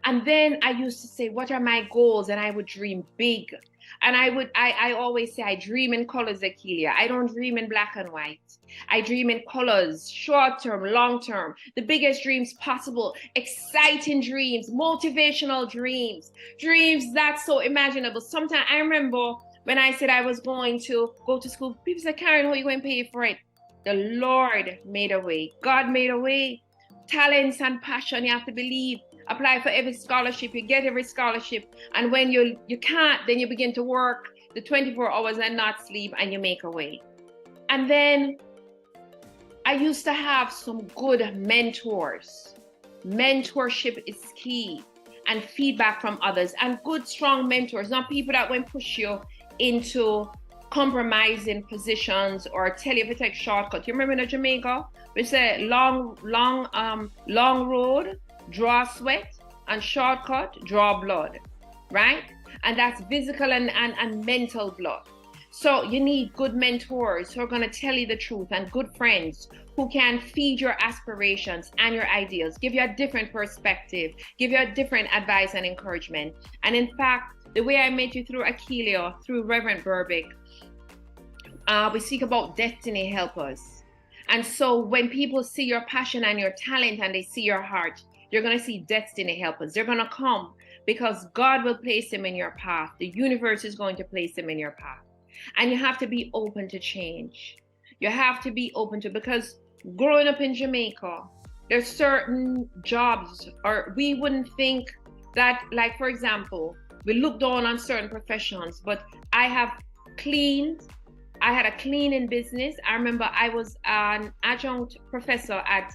And then I used to say, what are my goals? And I would dream big. And I always say, I dream in colors, Akeelia. I don't dream in black and white. I dream in colors, short term, long term, the biggest dreams possible, exciting dreams, motivational dreams, dreams that's so imaginable. Sometimes I remember when I said I was going to go to school, people said, Karren, how are you going to pay for it? The Lord made a way. God made a way. Talents and passion, you have to believe. Apply for every scholarship, you get every scholarship. And when you can't, then you begin to work the 24 hours and not sleep, and you make a way. And then I used to have some good mentors. Mentorship is key, and feedback from others, and good, strong mentors, not people that will push you into compromising positions or tell you to take shortcuts. You remember in Jamaica, we say long road, draw sweat, and shortcut, draw blood, right? And that's physical and mental blood. So you need good mentors who are going to tell you the truth, and good friends who can feed your aspirations and your ideals, give you a different perspective, give you a different advice and encouragement. And in fact, the way I met you through Akeelia, through Reverend Burbick, we speak about destiny helpers. And so when people see your passion and your talent and they see your heart, you're going to see destiny helpers. They're going to come because God will place them in your path. The universe is going to place them in your path. And you have to be open to change. You have to be open to, because growing up in Jamaica, there's certain jobs, or we wouldn't think that, like, for example, we look down on certain professions, but I had a cleaning business. I remember I was an adjunct professor at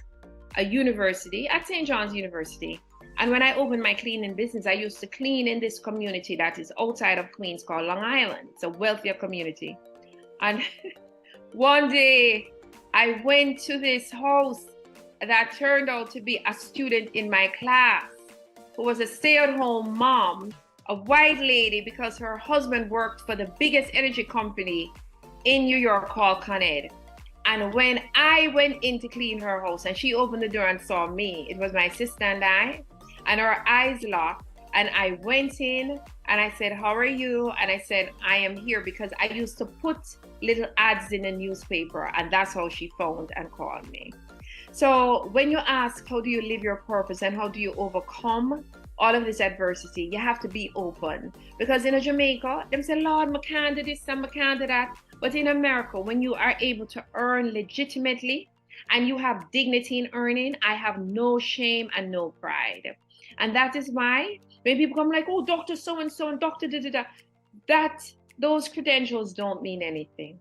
a university, at St. John's University. And when I opened my cleaning business, I used to clean in this community that is outside of Queens called Long Island. It's a wealthier community. And one day I went to this house that turned out to be a student in my class who was a stay-at-home mom, a white lady, because her husband worked for the biggest energy company in New York called Con Ed. And when I went in to clean her house and she opened the door and saw me, it was my sister and I, and our eyes locked. And I went in and I said, how are you? And I said, I am here because I used to put little ads in the newspaper, and that's how she found and called me. So when you ask, how do you live your purpose and how do you overcome all of this adversity, you have to be open. Because in Jamaica, them say, Lord, I can't do this and I can't do that. But in America, when you are able to earn legitimately and you have dignity in earning, I have no shame and no pride. And that is why when people come like, oh, Dr. So-and-so and Dr. da-da-da, that those credentials don't mean anything.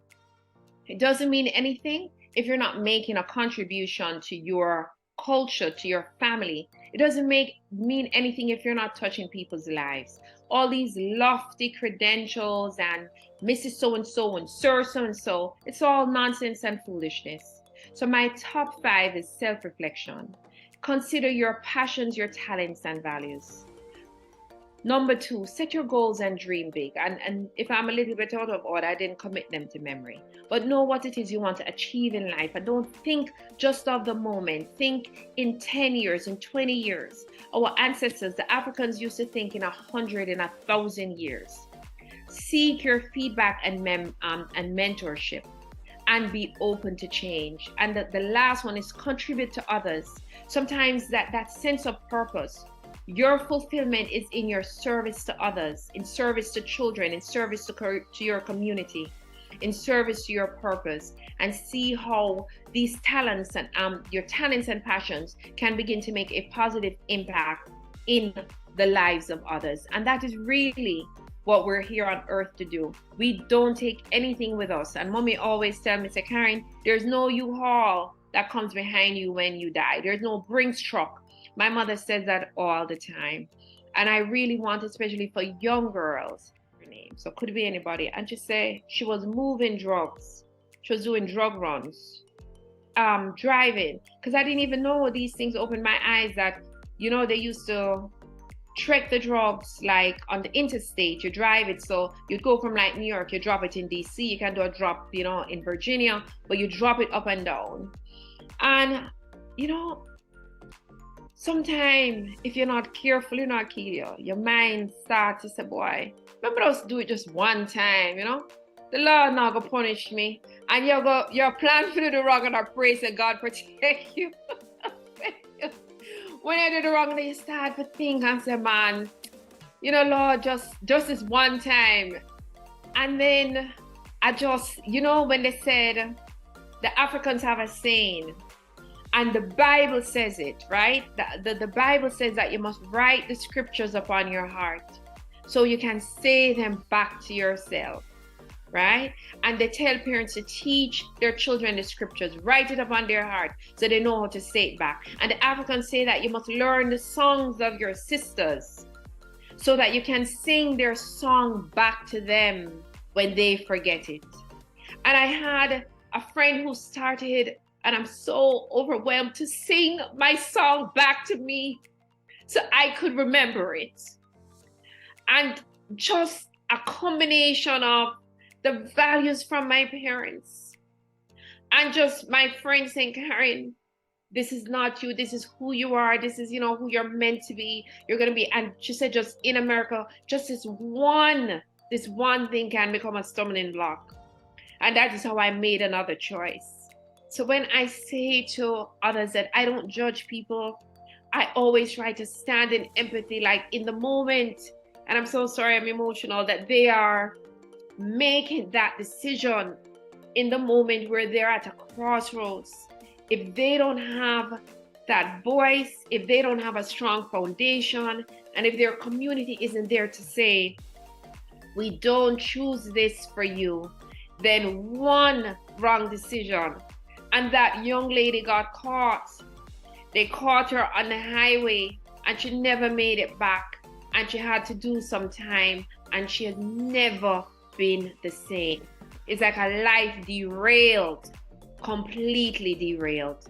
It doesn't mean anything if you're not making a contribution to your culture, to your family. It doesn't mean anything if you're not touching people's lives. All these lofty credentials and Mrs. So and so and Sir so and so, it's all nonsense and foolishness. So my top 5 is self-reflection. Consider your passions, your talents, and values. Number 2, set your goals and dream big. And if I'm a little bit out of order, I didn't commit them to memory. But know what it is you want to achieve in life. And don't think just of the moment. Think in 10 years, in 20 years. Our ancestors, the Africans, used to think in 100, in 1,000 years. Seek your feedback and mentorship, and be open to change. And the last one is contribute to others. Sometimes that sense of purpose, your fulfillment is in your service to others, in service to children, in service to your community, in service to your purpose, and see how these talents and your talents and passions can begin to make a positive impact in the lives of others. And that is really what we're here on earth to do. We don't take anything with us. And mommy always tell me, say, Karren, there's no U-Haul that comes behind you when you die. There's no Brinks truck. My mother says that all the time. And I really want, especially for young girls, her name, so could be anybody. And she said she was moving drugs. She was doing drug runs, driving. Because I didn't even know these things opened my eyes that, you know, they used to trek the drugs like on the interstate. You drive it, so you'd go from like New York, you drop it in DC, you can do a drop, you know, in Virginia, but you drop it up and down. And, you know, sometimes if you're not careful, you know, Akeelia, your mind starts to say, boy, remember us do it just one time, you know? The Lord not gonna punish me. And you're planning to do the wrong and I pray that God protect you. When you do the wrong, then you start to think and say, man, you know, Lord, just this one time. And then I just, you know, when they said, the Africans have a saying, and the Bible says it, right? The Bible says that you must write the scriptures upon your heart so you can say them back to yourself, right? And they tell parents to teach their children the scriptures, write it upon their heart so they know how to say it back. And the Africans say that you must learn the songs of your sisters so that you can sing their song back to them when they forget it. And I had a friend who started, and I'm so overwhelmed, to sing my song back to me so I could remember it. And just a combination of the values from my parents and just my friends saying, Karren, this is not you, this is who you are, this is, you know, who you're meant to be, you're going to be. And she said, just in America, just this one thing can become a stumbling block. And that is how I made another choice. So when I say to others that I don't judge people, I always try to stand in empathy, like in the moment. And I'm so sorry, I'm emotional, that they are making that decision in the moment where they're at a crossroads. If they don't have that voice, if they don't have a strong foundation, and if their community isn't there to say, we don't choose this for you, then one wrong decision. And that young lady got caught. They caught her on the highway and she never made it back. And she had to do some time and she has never been the same. It's like a life derailed, completely derailed.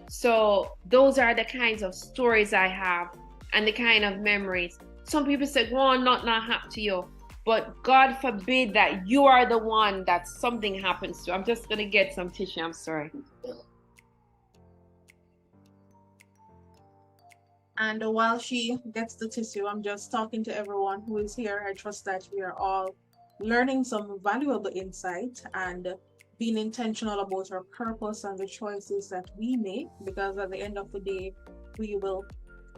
So those are the kinds of stories I have and the kind of memories. Some people say, oh, not happen to you. But God forbid that you are the one that something happens to. I'm just going to get some tissue. I'm sorry. And while she gets the tissue, I'm just talking to everyone who is here. I trust that we are all learning some valuable insight and being intentional about our purpose and the choices that we make, because at the end of the day, we will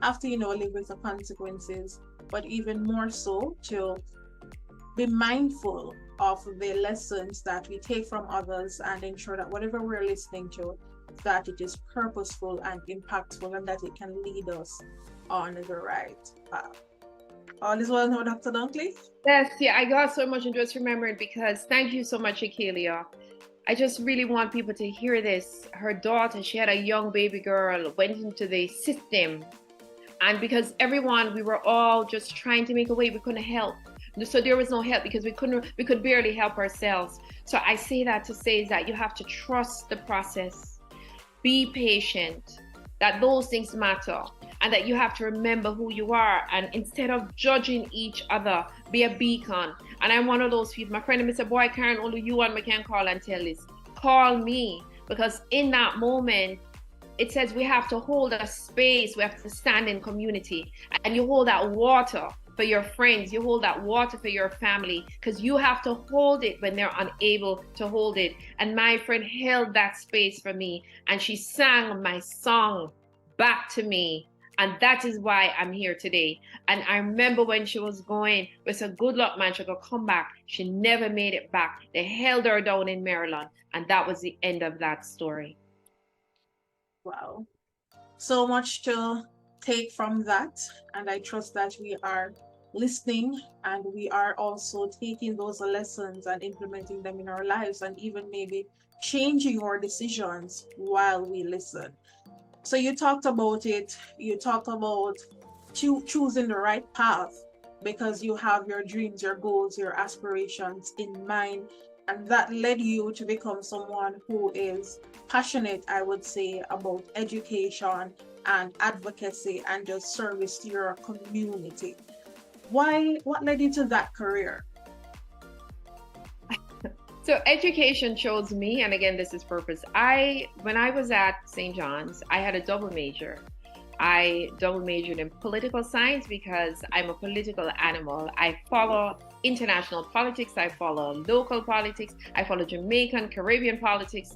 have to, live with the consequences, but even more so to be mindful of the lessons that we take from others and ensure that whatever we're listening to, that it is purposeful and impactful and that it can lead us on the right path. All is well now, Dr. Dunkley? Yes, yeah, I got so much and just remembered, because thank you so much, Akeelia. I just really want people to hear this. Her daughter, she had a young baby girl, went into the system. And because we were all just trying to make a way, we couldn't help. So there was no help because we could barely help ourselves. So I say that to say is that you have to trust the process, be patient, that those things matter, and that you have to remember who you are. And instead of judging each other, be a beacon. And I'm one of those people. My friend said, boy, Karren, only you and me can call and tell this. Call me, because in that moment, it says we have to hold a space, we have to stand in community, and you hold that water for your friends, you hold that water for your family, because you have to hold it when they're unable to hold it. And my friend held that space for me, and she sang my song back to me. And that is why I'm here today. And I remember when she was going, we said, good luck, man, she'll come back. She never made it back. They held her down in Maryland, and that was the end of that story. Wow. So much to take from that. And I trust that we are listening and we are also taking those lessons and implementing them in our lives, and even maybe changing our decisions while we listen. So you talked about it. You talked about choosing the right path because you have your dreams, your goals, your aspirations in mind. And that led you to become someone who is passionate, I would say, about education and advocacy and just service to your community. What led you to that career? So education chose me, and again, this is purpose. When I was at St. John's, I had a double major. I double majored in political science because I'm a political animal. I follow international politics, I follow local politics, I follow Jamaican, Caribbean politics.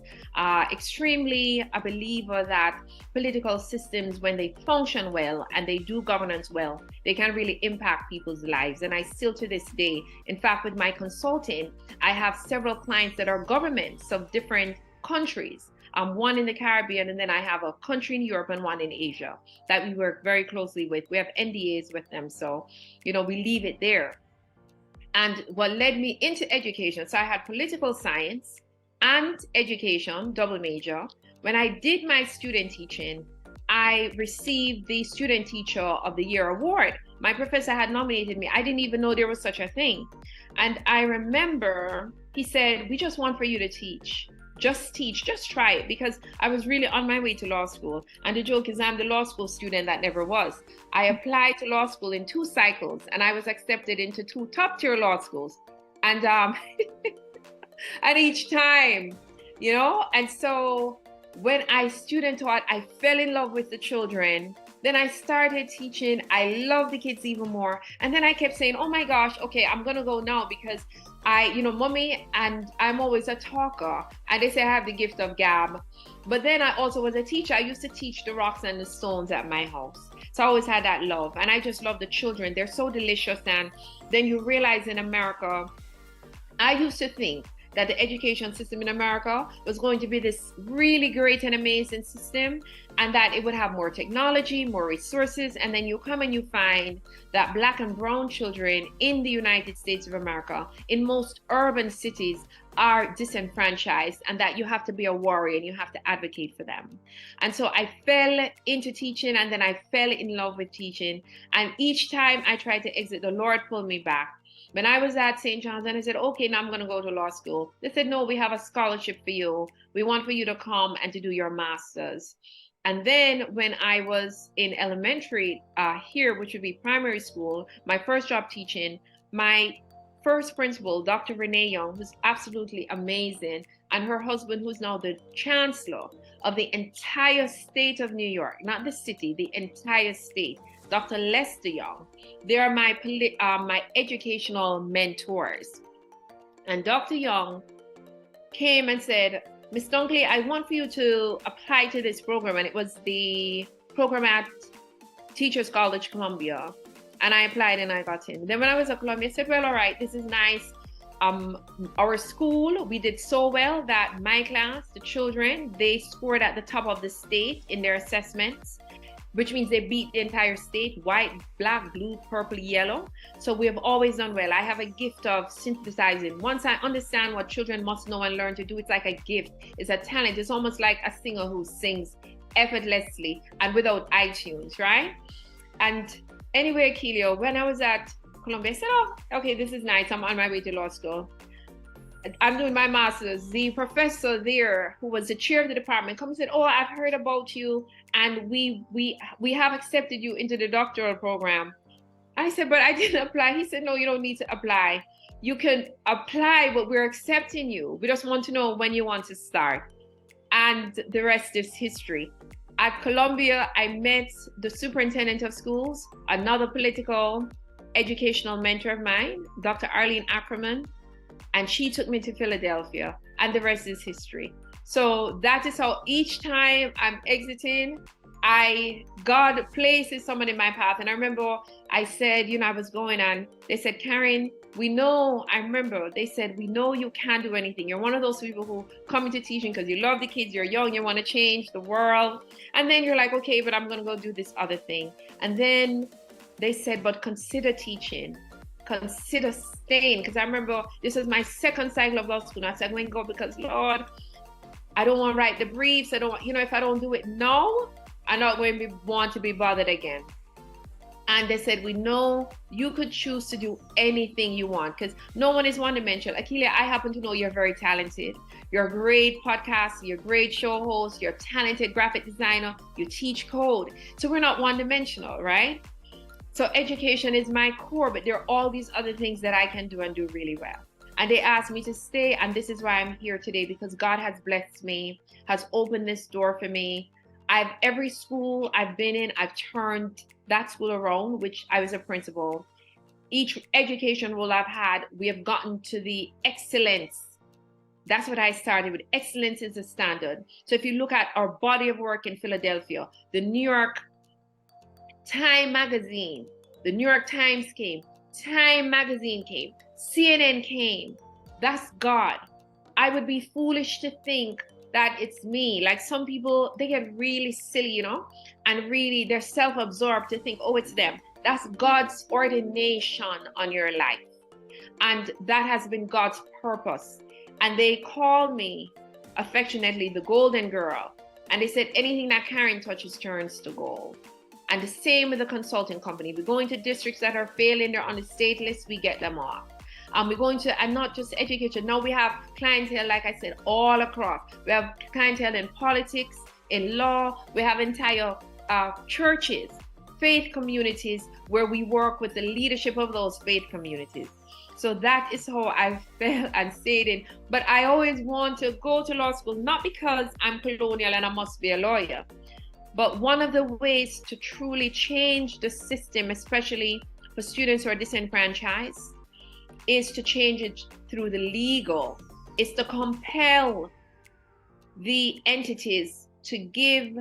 Extremely a believer that political systems, when they function well and they do governance well, they can really impact people's lives. And I still to this day, in fact, with my consulting, I have several clients that are governments of different countries. One in the Caribbean, and then I have a country in Europe and one in Asia that we work very closely with. We have NDAs with them, so we leave it there. And what led me into education, so I had political science and education, double major. When I did my student teaching, I received the Student Teacher of the Year award. My professor had nominated me. I didn't even know there was such a thing. And I remember he said, we just want for you to teach. Just teach, just try it, because I was really on my way to law school. And the joke is I'm the law school student that never was. I applied to law school in 2 cycles and I was accepted into 2 top-tier law schools. And and each time, and so when I student taught, I fell in love with the children. Then I started teaching. I love the kids even more. And then I kept saying, oh my gosh, okay, I'm going to go now because mommy, and I'm always a talker. And they say I have the gift of gab. But then I also was a teacher. I used to teach the rocks and the stones at my house. So I always had that love. And I just love the children. They're so delicious. And then you realize in America, I used to think that the education system in America was going to be this really great and amazing system, and that it would have more technology, more resources. And then you come and you find that Black and brown children in the United States of America, in most urban cities, are disenfranchised, and that you have to be a warrior and you have to advocate for them. And so I fell into teaching, and then I fell in love with teaching. And each time I tried to exit, the Lord pulled me back. When I was at St. John's and I said, okay, now I'm going to go to law school. They said, no, we have a scholarship for you. We want for you to come and to do your master's. And then when I was in elementary here, which would be primary school, my first job teaching, my first principal, Dr. Renee Young, who's absolutely amazing, and her husband, who's now the chancellor of the entire state of New York, not the city, the entire state, Dr. Lester Young. They are my educational mentors. And Dr. Young came and said, Miss Dunkley, I want for you to apply to this program. And it was the program at Teachers College, Columbia. And I applied and I got in. Then when I was at Columbia, I said, well, all right, this is nice. Our school, we did so well that my class, the children, they scored at the top of the state in their assessments. which means they beat the entire state, white, black, blue, purple, yellow. So we have always done well. I have a gift of synthesizing. Once I understand what children must know and learn to do, it's like a gift, it's a talent. It's almost like a singer who sings effortlessly and without iTunes, right? And anyway, Akeelia, when I was at Columbia, I said, oh, okay, this is nice. I'm on my way to law school. I'm doing my master's. The professor there, who was the chair of the department, comes and said, oh, I've heard about you, and we have accepted you into the doctoral program. I said, but I didn't apply. He said, no, you don't need to apply. You can apply, but we're accepting you. We just want to know when you want to start. And the rest is history. At Columbia, I met the superintendent of schools, another political educational mentor of mine, Dr. Arlene Ackerman, and she took me to Philadelphia, and the rest is history. So that is how each time I'm exiting, God places someone in my path. And I remember I said, I was going, and they said, Karren, we know you can't do anything. You're one of those people who come into teaching because you love the kids, you're young, you want to change the world. And then you're like, okay, but I'm going to go do this other thing. And then they said, but consider teaching. Consider staying, because I remember this was my second cycle of law school. I said, I'm going to go because, Lord, I don't want to write the briefs. I don't want, if I don't do it now, I'm not going to want to be bothered again. And they said, we know you could choose to do anything you want, because no one is one-dimensional. Akeelia, I happen to know you're very talented. You're a great podcaster, you're a great show host, you're a talented graphic designer, you teach code. So we're not one-dimensional, right? So education is my core, but there are all these other things that I can do and do really well. And they asked me to stay, and this is why I'm here today, because God has blessed me, has opened this door for me. Every school I've been in, I've turned that school around, which I was a principal. Each education role I've had, we have gotten to the excellence. That's what I started with. Excellence is the standard. So if you look at our body of work in Philadelphia, the New York Time magazine, the New York Times came, Time magazine came, CNN came. That's God. I would be foolish to think that it's me. Like some people, they get really silly, and really they're self-absorbed to think, oh, it's them. That's God's ordination on your life. And that has been God's purpose. And they called me affectionately the Golden Girl. And they said, anything that Karren touches turns to gold. And the same with the consulting company. We go into districts that are failing, they're on the state list, we get them off. We're going to, and not just education, now we have clientele, like I said, all across. We have clientele in politics, in law, we have entire churches, faith communities, where we work with the leadership of those faith communities. So that is how I felt and stayed in. But I always want to go to law school, not because I'm colonial and I must be a lawyer, but one of the ways to truly change the system, especially for students who are disenfranchised, is to change it through the legal. It's to compel the entities to give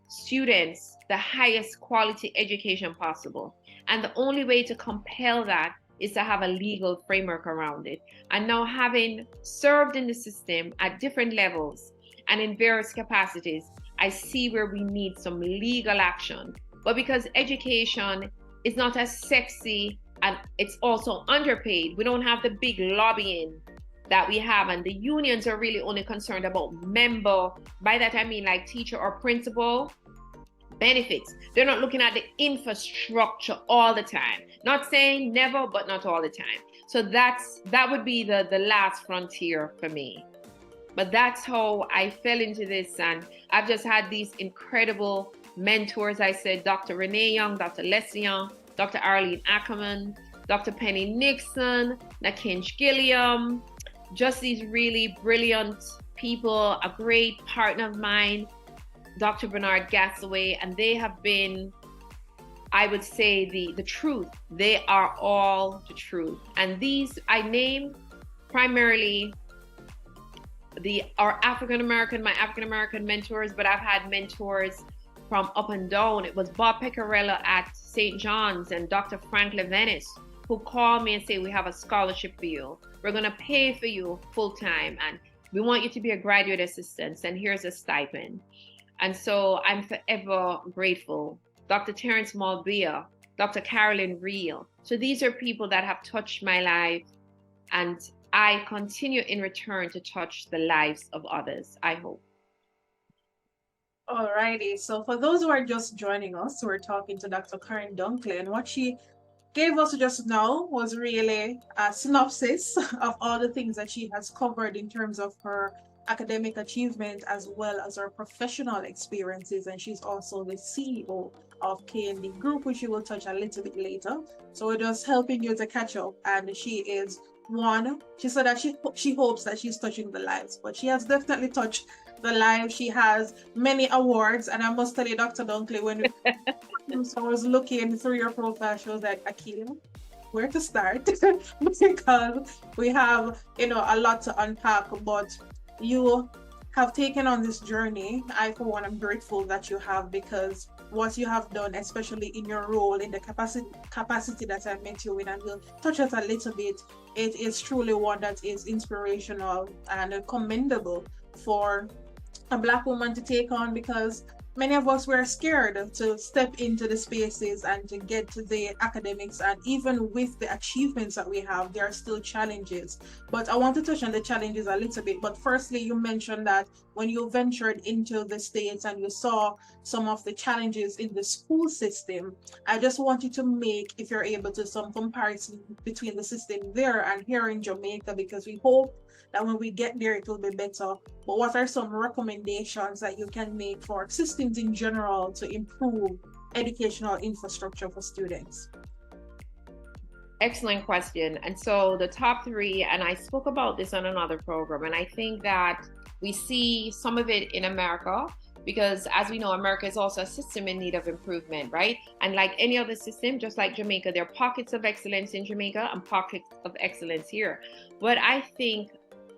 students the highest quality education possible. And the only way to compel that is to have a legal framework around it. And now, having served in the system at different levels and in various capacities, I see where we need some legal action. But because education is not as sexy and it's also underpaid, we don't have the big lobbying that we have. And the unions are really only concerned about member, by that I mean like teacher or principal benefits. They're not looking at the infrastructure all the time. Not saying never, but not all the time. So that would be the last frontier for me. But that's how I fell into this. And I've just had these incredible mentors. I said, Dr. Renee Young, Dr. Leslie Young, Dr. Arlene Ackerman, Dr. Penny Nixon, Nakinch Gilliam, just these really brilliant people, a great partner of mine, Dr. Bernard Gassaway, and they have been, I would say, the truth. They are all the truth. And these I named primarily my African American mentors, but I've had mentors from up and down. It was Bob Pecorella at St. John's and Dr. Frank Levenis who called me and say, we have a scholarship for you. We're going to pay for you full time, and we want you to be a graduate assistant, and here's a stipend. And so I'm forever grateful Dr. Terrence Malbia, Dr. Carolyn Reel. So these are people that have touched my life, and I continue in return to touch the lives of others, I hope. Alrighty, so for those who are just joining us, we're talking to Dr. Karren Dunkley, and what she gave us just now was really a synopsis of all the things that she has covered in terms of her academic achievement as well as her professional experiences. And she's also the CEO of K&D Group, which she will touch a little bit later. So we're just helping you to catch up. And she is one, she said that she hopes that she's touching the lives, but she has definitely touched the live. She has many awards, and I must tell you, Dr. Dunkley, when so I was looking through your profile, she was like, Akeelia, where to start? Because we have, a lot to unpack, but you have taken on this journey. I, for one, am grateful that you have, because what you have done, especially in your role, in the capacity that I met you in, and we'll touch it a little bit, it is truly one that is inspirational and commendable for a Black woman to take on, because many of us were scared to step into the spaces and to get to the academics. And even with the achievements that we have, there are still challenges. But I want to touch on the challenges a little bit. But firstly, you mentioned that when you ventured into the States and you saw some of the challenges in the school system, I just wanted to make, if you're able to, some comparison between the system there and here in Jamaica, because we hope that when we get there, it will be better. But what are some recommendations that you can make for systems in general to improve educational infrastructure for students? Excellent question. And so the top three, and I spoke about this on another program, and I think that we see some of it in America, because as we know, America is also a system in need of improvement, right? And like any other system, just like Jamaica, there are pockets of excellence in Jamaica and pockets of excellence here. But I think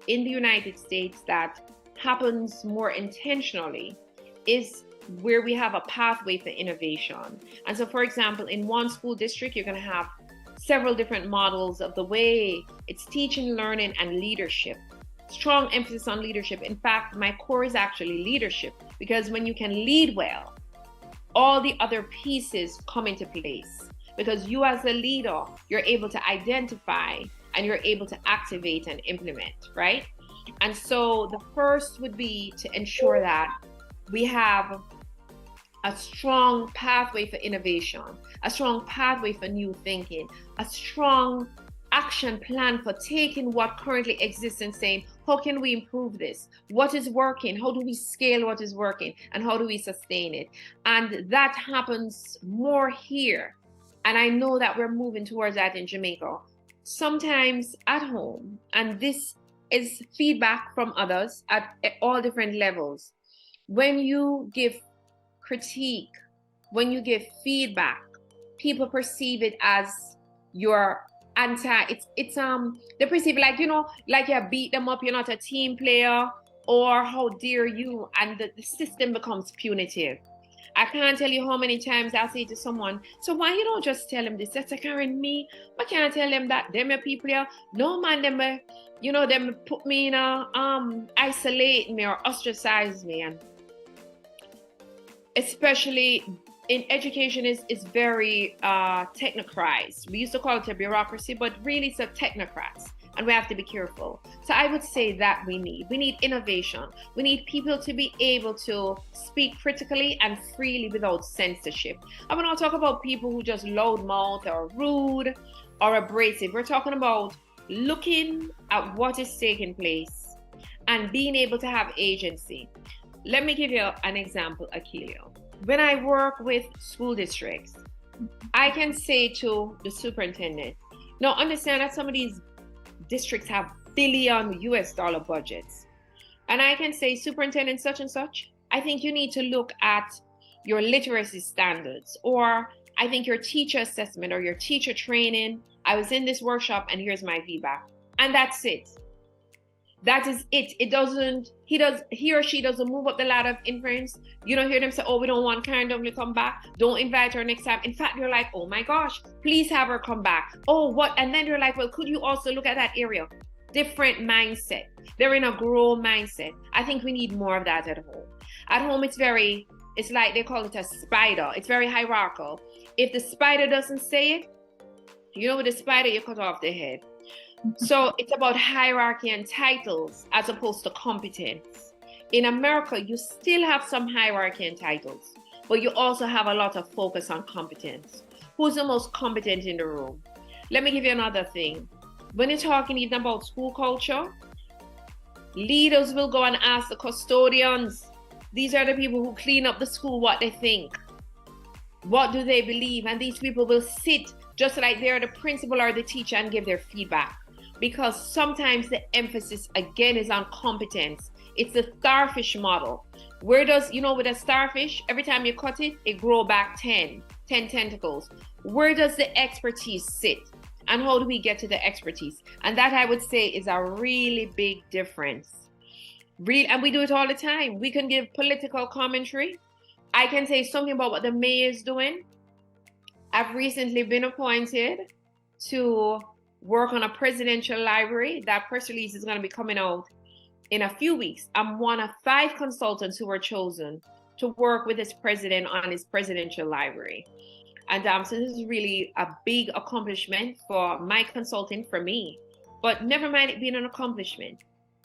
in the United States that happens more intentionally is where we have a pathway for innovation. And so, for example, in one school district, you're going to have several different models of the way it's teaching, learning, and leadership. Strong emphasis on leadership. In fact, my core is actually leadership, because when you can lead well, all the other pieces come into place. Because you as a leader, you're able to identify and you're able to activate and implement, right? And so the first would be to ensure that we have a strong pathway for innovation, a strong pathway for new thinking, a strong action plan for taking what currently exists and saying, how can we improve this? What is working? How do we scale what is working? And how do we sustain it? And that happens more here. And I know that we're moving towards that in Jamaica. Sometimes at home, and this is feedback from others at all different levels. When you give critique, when you give feedback, people perceive it as your they perceive like, like you beat them up, you're not a team player, or how dare you, and the system becomes punitive. I can't tell you how many times I'll say to someone, so why you don't just tell them this? That's a Karren, me. I can't tell them that them people here. No man, them put me in isolate me or ostracize me. And especially in education is very technocratized. We used to call it a bureaucracy, but really it's a technocrats. And we have to be careful. So I would say that we need innovation. We need people to be able to speak critically and freely without censorship. I'm not talking about people who just loudmouth or rude or abrasive. We're talking about looking at what is taking place and being able to have agency. Let me give you an example, Akeelia. When I work with school districts, I can say to the superintendent, now understand that some of these districts have billion US dollar budgets. And I can say, superintendent such and such, I think you need to look at your literacy standards, or I think your teacher assessment or your teacher training. I was in this workshop and here's my feedback. And that's it. That is it. He or she doesn't move up the ladder of influence. You don't hear them say, oh, we don't want Karren Dunkley to come back. Don't invite her next time. In fact, you're like, oh my gosh, please have her come back. Oh, what? And then you're like, well, could you also look at that area? Different mindset. They're in a grow mindset. I think we need more of that at home. At home, it's very it's like they call it a spider. It's very hierarchical. If the spider doesn't say it, you know, with the spider, you cut off the head. So it's about hierarchy and titles as opposed to competence. In America, you still have some hierarchy and titles, but you also have a lot of focus on competence. Who's the most competent in the room? Let me give you another thing. When you're talking even about school culture, leaders will go and ask the custodians. These are the people who clean up the school, what they think. What do they believe? And these people will sit just like they're the principal or the teacher and give their feedback. Because sometimes the emphasis again is on competence. It's the starfish model. Where does, you know, with a starfish, every time you cut it, it grow back 10 tentacles. Where does the expertise sit? And how do we get to the expertise? And that, I would say, is a really big difference. And we do it all the time. We can give political commentary. I can say something about what the mayor is doing. I've recently been appointed to work on a presidential library. That press release is going to be coming out in a few weeks. I'm one of 5 consultants who were chosen to work with this president on his presidential library. And so this is really a big accomplishment for my consulting, for me. But never mind it being an accomplishment.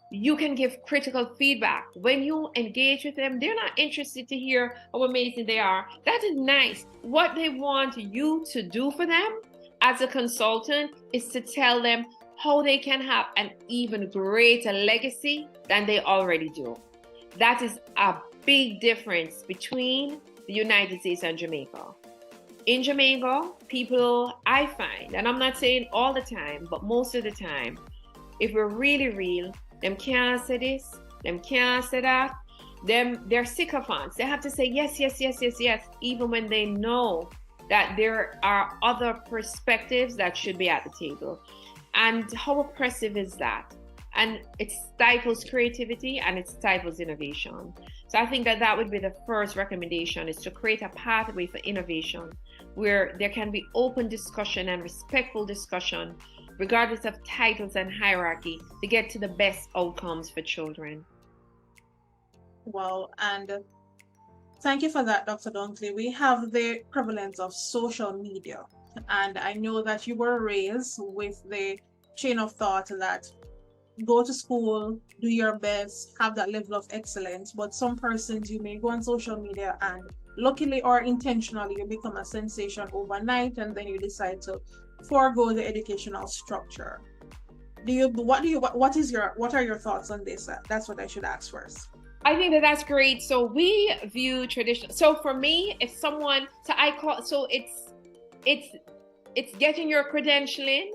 You can give critical feedback. When you engage with them, they're not interested to hear how amazing they are. That is nice. What they want you to do for them as a consultant is to tell them how they can have an even greater legacy than they already do. That is a big difference between the United States and Jamaica. In Jamaica, people, I find, and I'm not saying all the time, but most of the time, if we're really real, them can't say this, them can't say that, they're sycophants. They have to say yes, yes, yes, yes, yes, even when they know that there are other perspectives that should be at the table. And how oppressive is that? And it stifles creativity and it stifles innovation. So I think that that would be the first recommendation, is to create a pathway for innovation where there can be open discussion and respectful discussion, regardless of titles and hierarchy, to get to the best outcomes for children. Well, and thank you for that, Dr. Dunkley. We have the prevalence of social media, and I know that you were raised with the chain of thought that go to school, do your best, have that level of excellence, but some persons, you may go on social media and luckily or intentionally you become a sensation overnight, and then you decide to forego the educational structure. What are your thoughts on this? That's what I should ask first. I think that that's great. So we view tradition. So for me, if someone, it's getting your credentialing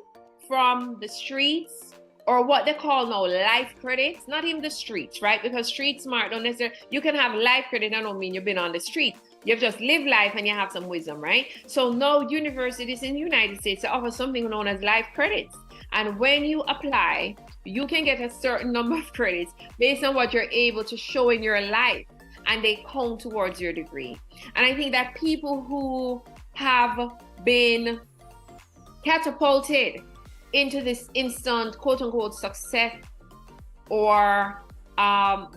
from the streets, or what they call now life credits, not even the streets, right? Because street smart don't necessarily, you can have life credit, I don't mean you've been on the street. You've just lived life and you have some wisdom, right? So now universities in the United States offer something known as life credits. And when you apply, you can get a certain number of credits based on what you're able to show in your life, and they count towards your degree. And I think that people who have been catapulted into this instant quote unquote success, or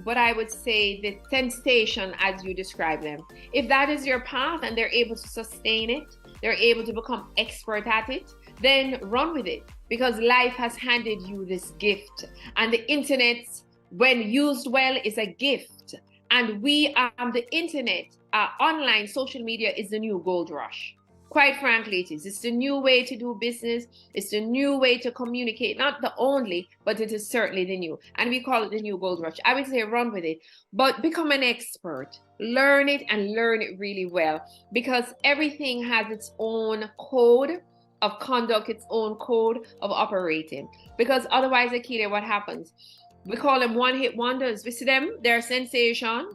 what I would say the sensation as you describe them, if that is your path and they're able to sustain it, they're able to become expert at it, then run with it, because life has handed you this gift, and the internet, when used well, is a gift. And the internet, online social media is the new gold rush. Quite frankly, it is. It's the new way to do business. It's the new way to communicate. Not the only, but it is certainly the new. And we call it the new gold rush. I would say run with it, but become an expert. Learn it, and learn it really well, because everything has its own code of conduct, its own code of operating. Because otherwise, Akeelia, what happens? We call them one-hit wonders. We see them, they're a sensation.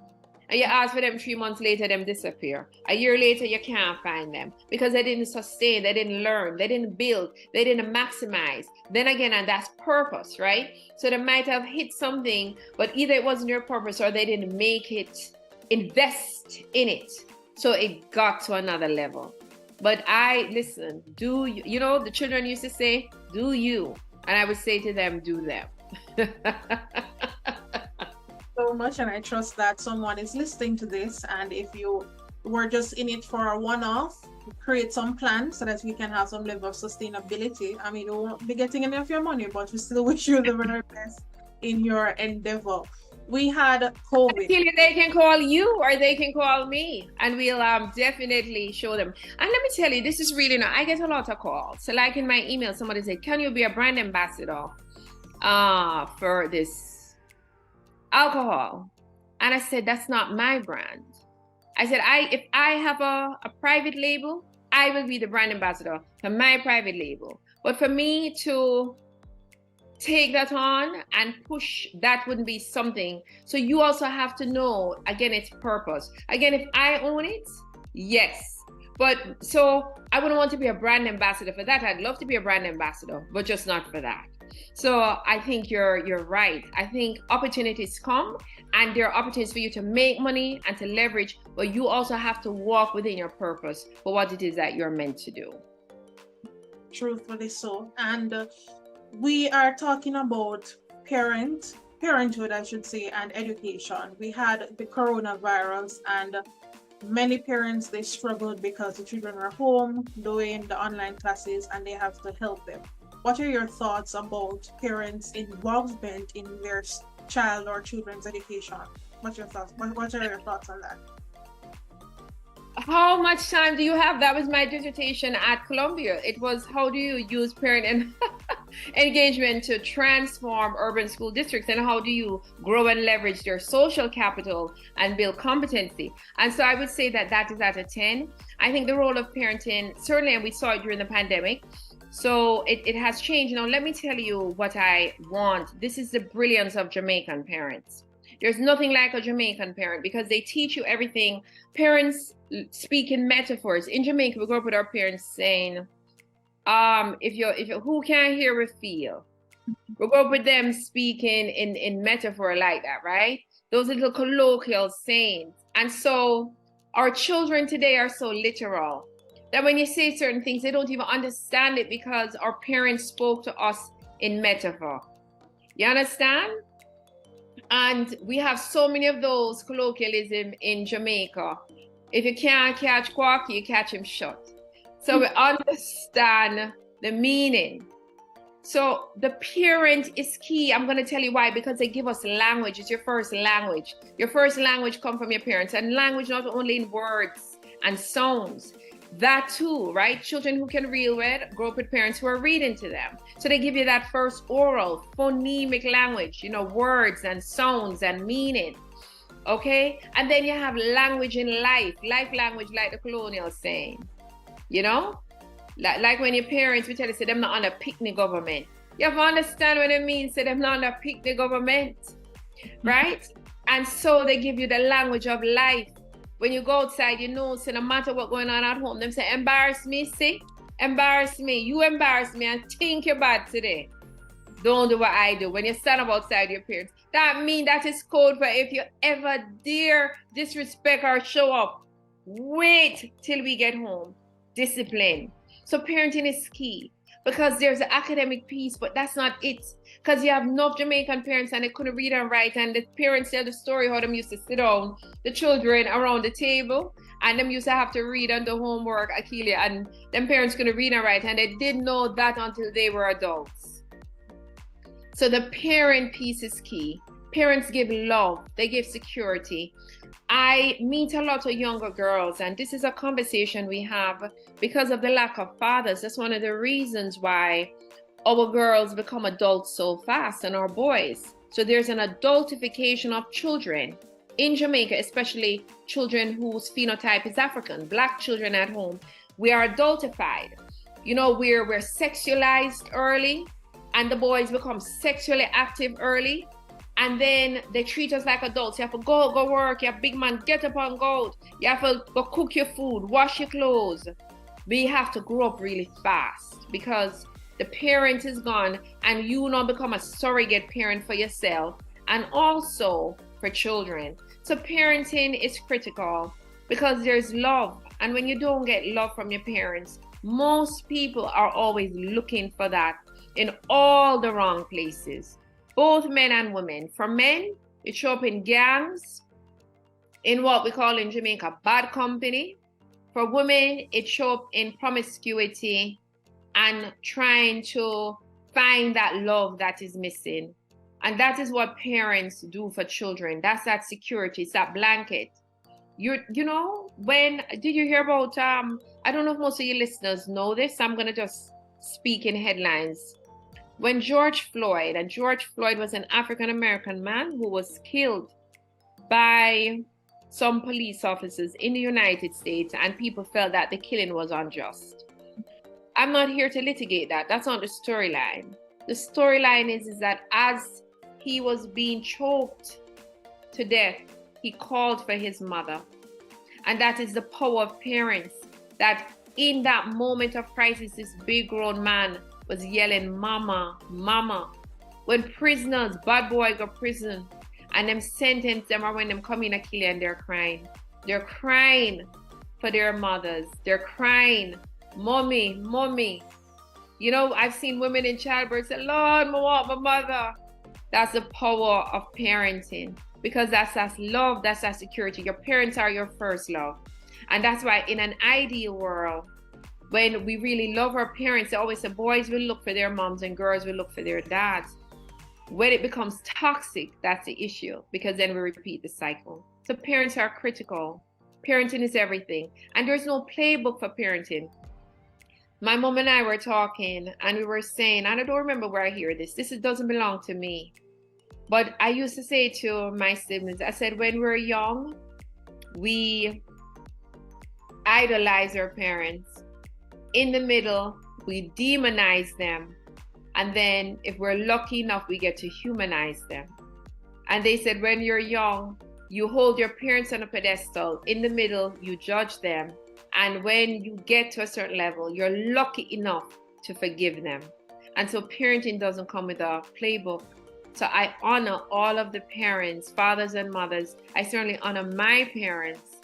And you ask for them 3 months later, them disappear. A year later, you can't find them because they didn't sustain, they didn't learn, they didn't build, they didn't maximize. Then again, and that's purpose, right? So they might have hit something, but either it wasn't their purpose or they didn't make it, invest in it. So it got to another level. But listen, do you, you know, the children used to say, do you. And I would say to them, do them. so much, and I trust that someone is listening to this. And if you were just in it for a one-off, create some plans so that we can have some level of sustainability. I mean, you won't be getting any of your money, but we still wish you the very best in your endeavor. We had COVID. They can call you or they can call me, and we'll definitely show them. And let me tell you, this is really not, I get a lot of calls. So like in my email, somebody said, can you be a brand ambassador for this alcohol? And I said, that's not my brand. I said, if I have a private label, I will be the brand ambassador for my private label. But for me to take that on and push, that wouldn't be something. So you also have to know, again, its purpose. Again, if I own it, yes. But so I wouldn't want to be a brand ambassador for that. I'd love to be a brand ambassador, but just not for that. So I think you're right. I think opportunities come, and there are opportunities for you to make money and to leverage, but you also have to walk within your purpose for what it is that you're meant to do. Truthfully so. And we are talking about parenthood, I should say, and education. We had the coronavirus, and many parents, they struggled because the children are home doing the online classes and they have to help them. What are your thoughts about parents' involvement in their child or children's education? What are your thoughts on that? How much time do you have? That was my dissertation at Columbia. It was, how do you use parent and engagement to transform urban school districts, and how do you grow and leverage their social capital and build competency? And so I would say that is at a 10. I think the role of parenting, certainly, and we saw it during the pandemic, so it has changed. Now, let me tell you what I want. This is the brilliance of Jamaican parents. There's nothing like a Jamaican parent because they teach you everything. Parents speak in metaphors. In Jamaica, we grew up with our parents saying, if you who can't hear or feel. We grew up with them speaking in metaphor like that, right? Those little colloquial sayings. And so our children today are so literal that when you say certain things, they don't even understand it because our parents spoke to us in metaphor. You understand? And we have so many of those colloquialism in Jamaica. If you can't catch Quacky, you catch him shut. So we understand the meaning. So the parent is key. I'm going to tell you why, because they give us language. It's your first language. Your first language comes from your parents, and language not only in words and sounds. That too, right? Children who can read grow up with parents who are reading to them. So they give you that first oral, phonemic language, words and sounds and meaning. Okay? And then you have language in life language, like the colonial saying. Like when your parents will tell you, say them not on a picnic government. You have to understand what it means, say them not on a picnic government. Right? And so they give you the language of life. When you go outside, so no matter what's going on at home, them say, embarrass me, see? Embarrass me. You embarrass me and think you're bad today. Don't do what I do. When you stand up outside your parents, that is code for if you ever dare disrespect or show up, wait till we get home. Discipline. So parenting is key because there's an academic piece, but that's not it. Because you have enough Jamaican parents and they couldn't read and write, and the parents tell the story how them used to sit down, the children around the table, and them used to have to read on the homework, Akeelia, and them parents couldn't read and write, and they didn't know that until they were adults. So the parent piece is key. Parents give love, they give security. I meet a lot of younger girls, and this is a conversation we have because of the lack of fathers. That's one of the reasons why our girls become adults so fast, and our boys. So there's an adultification of children in Jamaica, especially children whose phenotype is African, Black children at home. We are adultified. We're sexualized early, and the boys become sexually active early. And then they treat us like adults. You have to go work. You have big man, get up and go. You have to go cook your food, wash your clothes. We have to grow up really fast because the parent is gone, and you now become a surrogate parent for yourself and also for children. So parenting is critical because there's love. And when you don't get love from your parents, most people are always looking for that in all the wrong places, both men and women. For men, it show up in gangs, in what we call in Jamaica bad company. For women, it show up in promiscuity and trying to find that love that is missing. And that is what parents do for children. That's that security, it's that blanket. You know, when did you hear about I don't know if most of your listeners know this, I'm gonna just speak in headlines. When George Floyd was an African American man who was killed by some police officers in the United States, and people felt that the killing was unjust. I'm not here to litigate that. That's not the storyline. The storyline is that as he was being choked to death, he called for his mother. And that is the power of parents, that in that moment of crisis, this big grown man was yelling, "Mama, mama." When prisoners, bad boy go prison, and them sentence them, or when them come in Akeelia and they're crying. They're crying for their mothers. They're crying, "Mommy, mommy." You know, I've seen women in childbirth say, "Lord, I want my mother." That's the power of parenting, because that's love, that's that security. Your parents are your first love. And that's why in an ideal world, when we really love our parents, they always say boys will look for their moms and girls will look for their dads. When it becomes toxic, that's the issue, because then we repeat the cycle. So parents are critical. Parenting is everything. And there's no playbook for parenting. My mom and I were talking and we were saying, and I don't remember where I hear this, doesn't belong to me. But I used to say to my siblings, I said, when we're young, we idolize our parents. In the middle, we demonize them. And then if we're lucky enough, we get to humanize them. And they said, when you're young, you hold your parents on a pedestal. In the middle, you judge them. And when you get to a certain level, you're lucky enough to forgive them. And so parenting doesn't come with a playbook. So I honor all of the parents, fathers and mothers. I certainly honor my parents,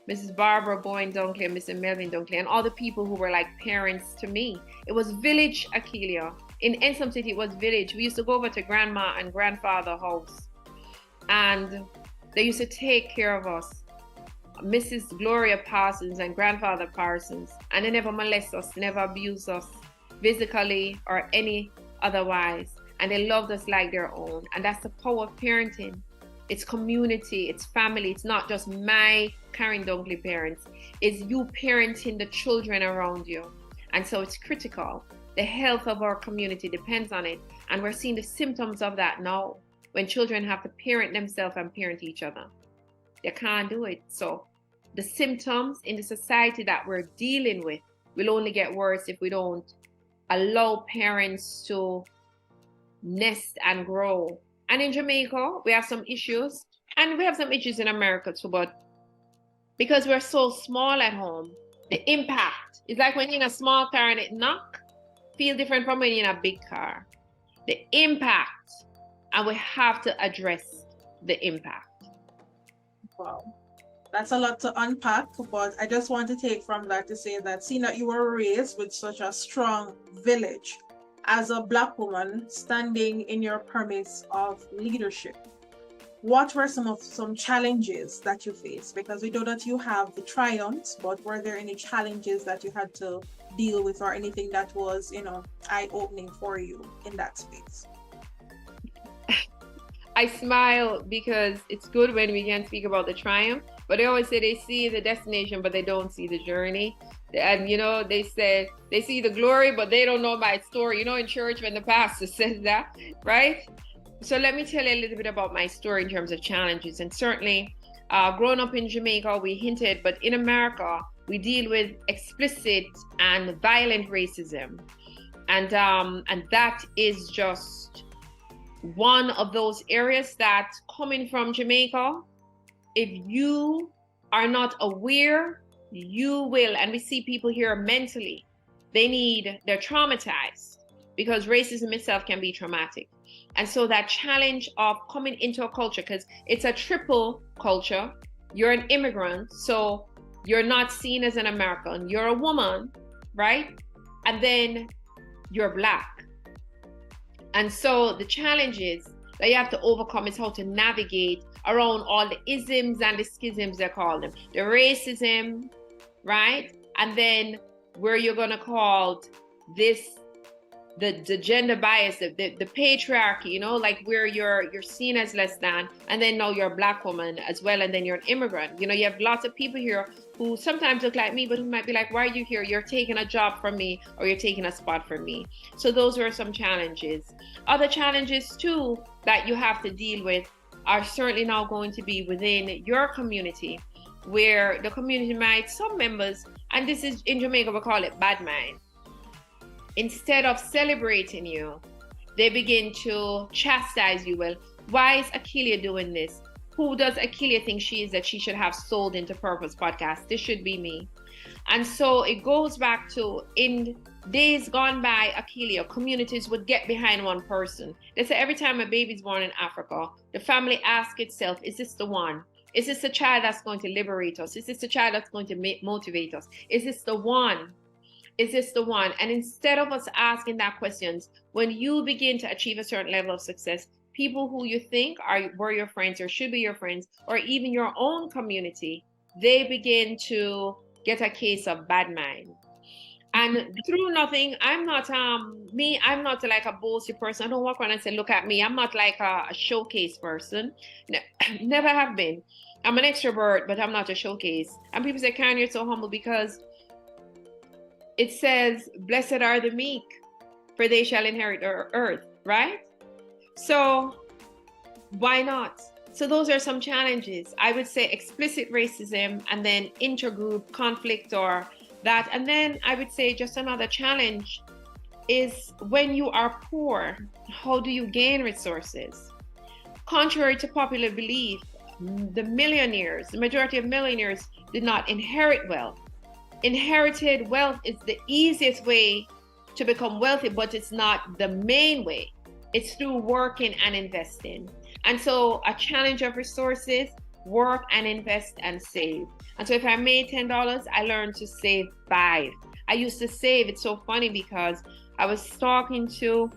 Mrs. Barbara Boyne Dunkley and Mr. Melvin Dunkley, and all the people who were like parents to me. It was village, Akeelia. In Ensom City, it was village. We used to go over to grandma and grandfather's house, and they used to take care of us. Mrs. Gloria Parsons and grandfather Parsons, and they never molest us, never abuse us physically or any otherwise. And they loved us like their own. And that's the power of parenting. It's community, it's family. It's not just my Karren Dunkley parents. It's you parenting the children around you. And so it's critical. The health of our community depends on it. And we're seeing the symptoms of that now, when children have to parent themselves and parent each other. They can't do it. So the symptoms in the society that we're dealing with will only get worse if we don't allow parents to nest and grow. And in Jamaica, we have some issues, and we have some issues in America too, but because we're so small at home, the impact is like when you're in a small car and it knock, feel different from when you're in a big car. The impact, and we have to address the impact. Wow. That's a lot to unpack, but I just want to take from that to say that seeing that you were raised with such a strong village, as a Black woman standing in your premise of leadership, what were some challenges that you faced? Because we know that you have the triumphs, but were there any challenges that you had to deal with, or anything that was, eye-opening for you in that space? I smile because it's good when we can speak about the triumph, but they always say they see the destination, but they don't see the journey. And, they said they see the glory, but they don't know my story. In church when the pastor says that, right? So let me tell you a little bit about my story in terms of challenges. And certainly, growing up in Jamaica, we hinted, but in America, we deal with explicit and violent racism. And that is just one of those areas that, coming from Jamaica, if you are not aware, you will, and we see people here mentally, they're traumatized, because racism itself can be traumatic. And so that challenge of coming into a culture, because it's a triple culture, you're an immigrant, so you're not seen as an American, you're a woman, right? And then you're Black. And so the challenge is that you have to overcome is how to navigate around all the isms and the schisms, they call them. The racism, right? And then where you're going to call this the gender bias, the patriarchy, you know, like where you're seen as less than, and then now you're a Black woman as well, and then you're an immigrant. You know, you have lots of people here who sometimes look like me, but who might be like, why are you here? You're taking a job from me, or you're taking a spot from me. So those are some challenges. Other challenges too that you have to deal with are certainly now going to be within your community, where the community might, some members, and this is in Jamaica, we call it bad mind. Instead of celebrating you, they begin to chastise you. Well, why is Akeelia doing this? Who does Akeelia think she is that she should have Sold into Purpose podcast? This should be me. And so it goes back to, in days gone by, Akeelia, communities would get behind one person. They say every time a baby's born in Africa, the family asks itself, is this the one? Is this the child that's going to liberate us? Is this the child that's going to motivate us? Is this the one? Is this the one? And instead of us asking that questions, when you begin to achieve a certain level of success, people who you think were your friends or should be your friends, or even your own community, they begin to get a case of bad mind. And through nothing, I'm not I'm not like a bossy person. I don't walk around and say, look at me. I'm not like a showcase person. Never have been. I'm an extrovert, but I'm not a showcase. And people say, Karren, you're so humble, because it says, blessed are the meek, for they shall inherit the earth, right? So why not? So those are some challenges. I would say explicit racism, and then intergroup conflict, or that. And then I would say just another challenge is when you are poor, how do you gain resources? Contrary to popular belief, the majority of millionaires did not inherit wealth. Inherited wealth is the easiest way to become wealthy, but it's not the main way. It's through working and investing. And so a challenge of resources, work and invest and save. And so if I made $10, I learned to save 5. I used to save. It's so funny because I was talking to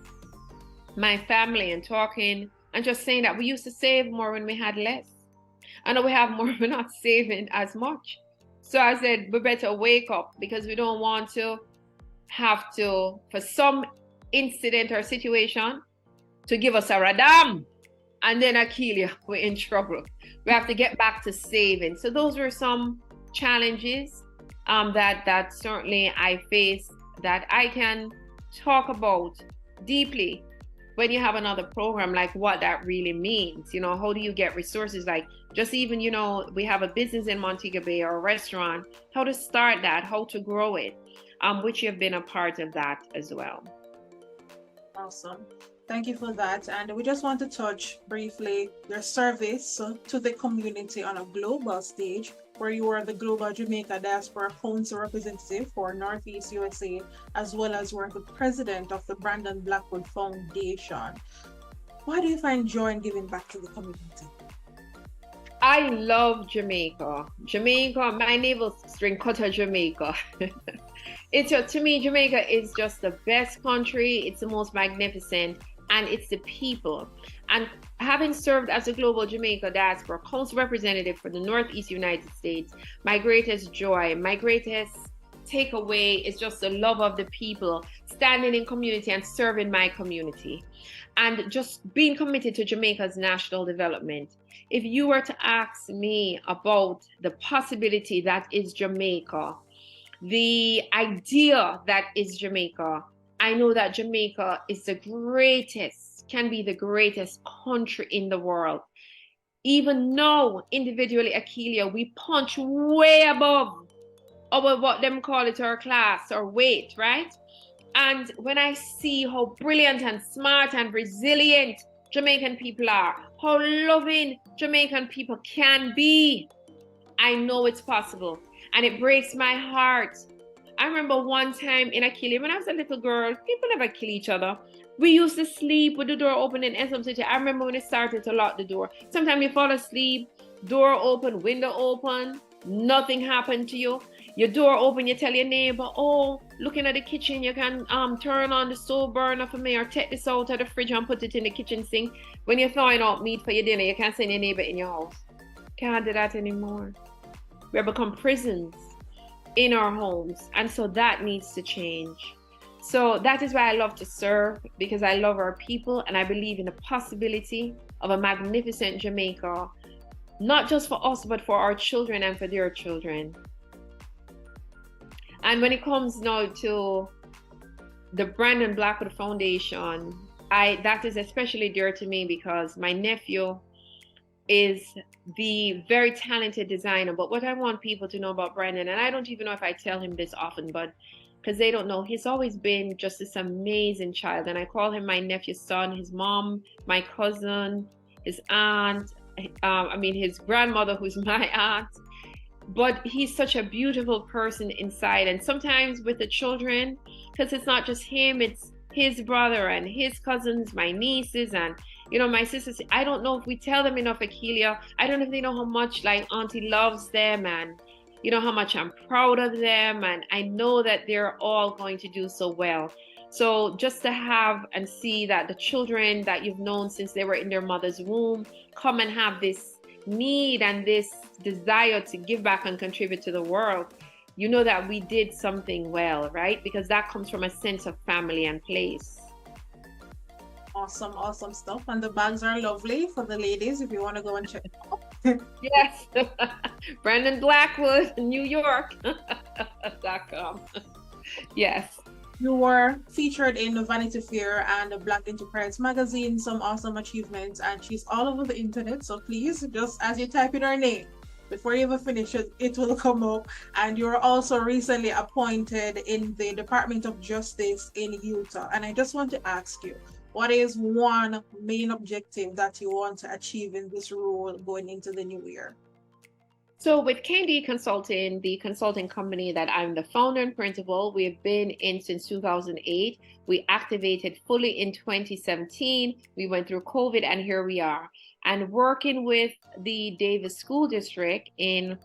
my family and just saying that we used to save more when we had less. I know we have more, we're not saving as much. So I said, we better wake up, because we don't want to have to, for some incident or situation, to give us a radam. And then Akeelia, we're in trouble. We have to get back to saving. So those were some challenges that certainly I face, that I can talk about deeply when you have another program, like what that really means. You know, how do you get resources? Like just even, you know, we have a business in Montego Bay or a restaurant, how to start that, how to grow it, which you've been a part of that as well. Awesome. Thank you for that. And we just want to touch briefly your service to the community on a global stage, where you are the Global Jamaica Diaspora Council representative for Northeast USA, as well as you are the president of the Brandon Blackwood Foundation. Why do you find joy in giving back to the community? I love Jamaica. Jamaica, my navel string cutter, Jamaica. To me, Jamaica is just the best country. It's the most magnificent, and it's the people. And having served as a Global Jamaica Diaspora Council representative for the Northeast United States, my greatest joy, my greatest takeaway is just the love of the people, standing in community and serving my community, and just being committed to Jamaica's national development. If you were to ask me about the possibility that is Jamaica, the idea that is Jamaica, I know that Jamaica is the greatest, can be the greatest country in the world. Even now, individually, Akeelia, we punch way above what them call it, our class or weight, right? And when I see how brilliant and smart and resilient Jamaican people are, how loving Jamaican people can be, I know it's possible. And it breaks my heart. I remember one time in Akeelia, when I was a little girl, people never kill each other. We used to sleep with the door open in Essex City. I remember when it started to lock the door. Sometimes you fall asleep, door open, window open, nothing happened to you. Your door open, you tell your neighbor, oh, looking at the kitchen, you can turn on the stove burner for me, or take this out of the fridge and put it in the kitchen sink. When you're thawing out meat for your dinner, you can't send your neighbor in your house. Can't do that anymore. We have become prisons in our homes, and so that needs to change. So that is why I love to serve, because I love our people, and I believe in the possibility of a magnificent Jamaica, not just for us, but for our children and for their children. And when it comes now to the Brandon Blackwood Foundation, that is especially dear to me because my nephew is the very talented designer. But what I want people to know about Brandon, and I don't even know if I tell him this often, but because they don't know, he's always been just this amazing child. And I call him my nephew's son, his mom, my cousin, his aunt, his grandmother, who's my aunt. But he's such a beautiful person inside. And sometimes with the children, because it's not just him, it's his brother and his cousins, my nieces, and my sisters. I don't know if we tell them enough, Akeelia. I don't know if they know how much like Auntie loves them, and how much I'm proud of them, and I know that they're all going to do so well. So just to have and see that the children that you've known since they were in their mother's womb come and have this need and this desire to give back and contribute to the world, that we did something well, right? Because that comes from a sense of family and place. Awesome stuff. And the bags are lovely for the ladies if you want to go and check it out. Yes. Brandon Blackwood, New York.com. Yes. You were featured in the Vanity Fair and the Black Enterprise magazine, some awesome achievements, and she's all over the internet. So please, just as you type in her name, before you ever finish it, it will come up. And you're also recently appointed in the Department of Justice in Utah. And I just want to ask you, what is one main objective that you want to achieve in this role going into the new year? So with K&D Consulting, the consulting company that I'm the founder and principal, we've been in since 2008. We activated fully in 2017. We went through COVID and here we are. And working with the Davis School District in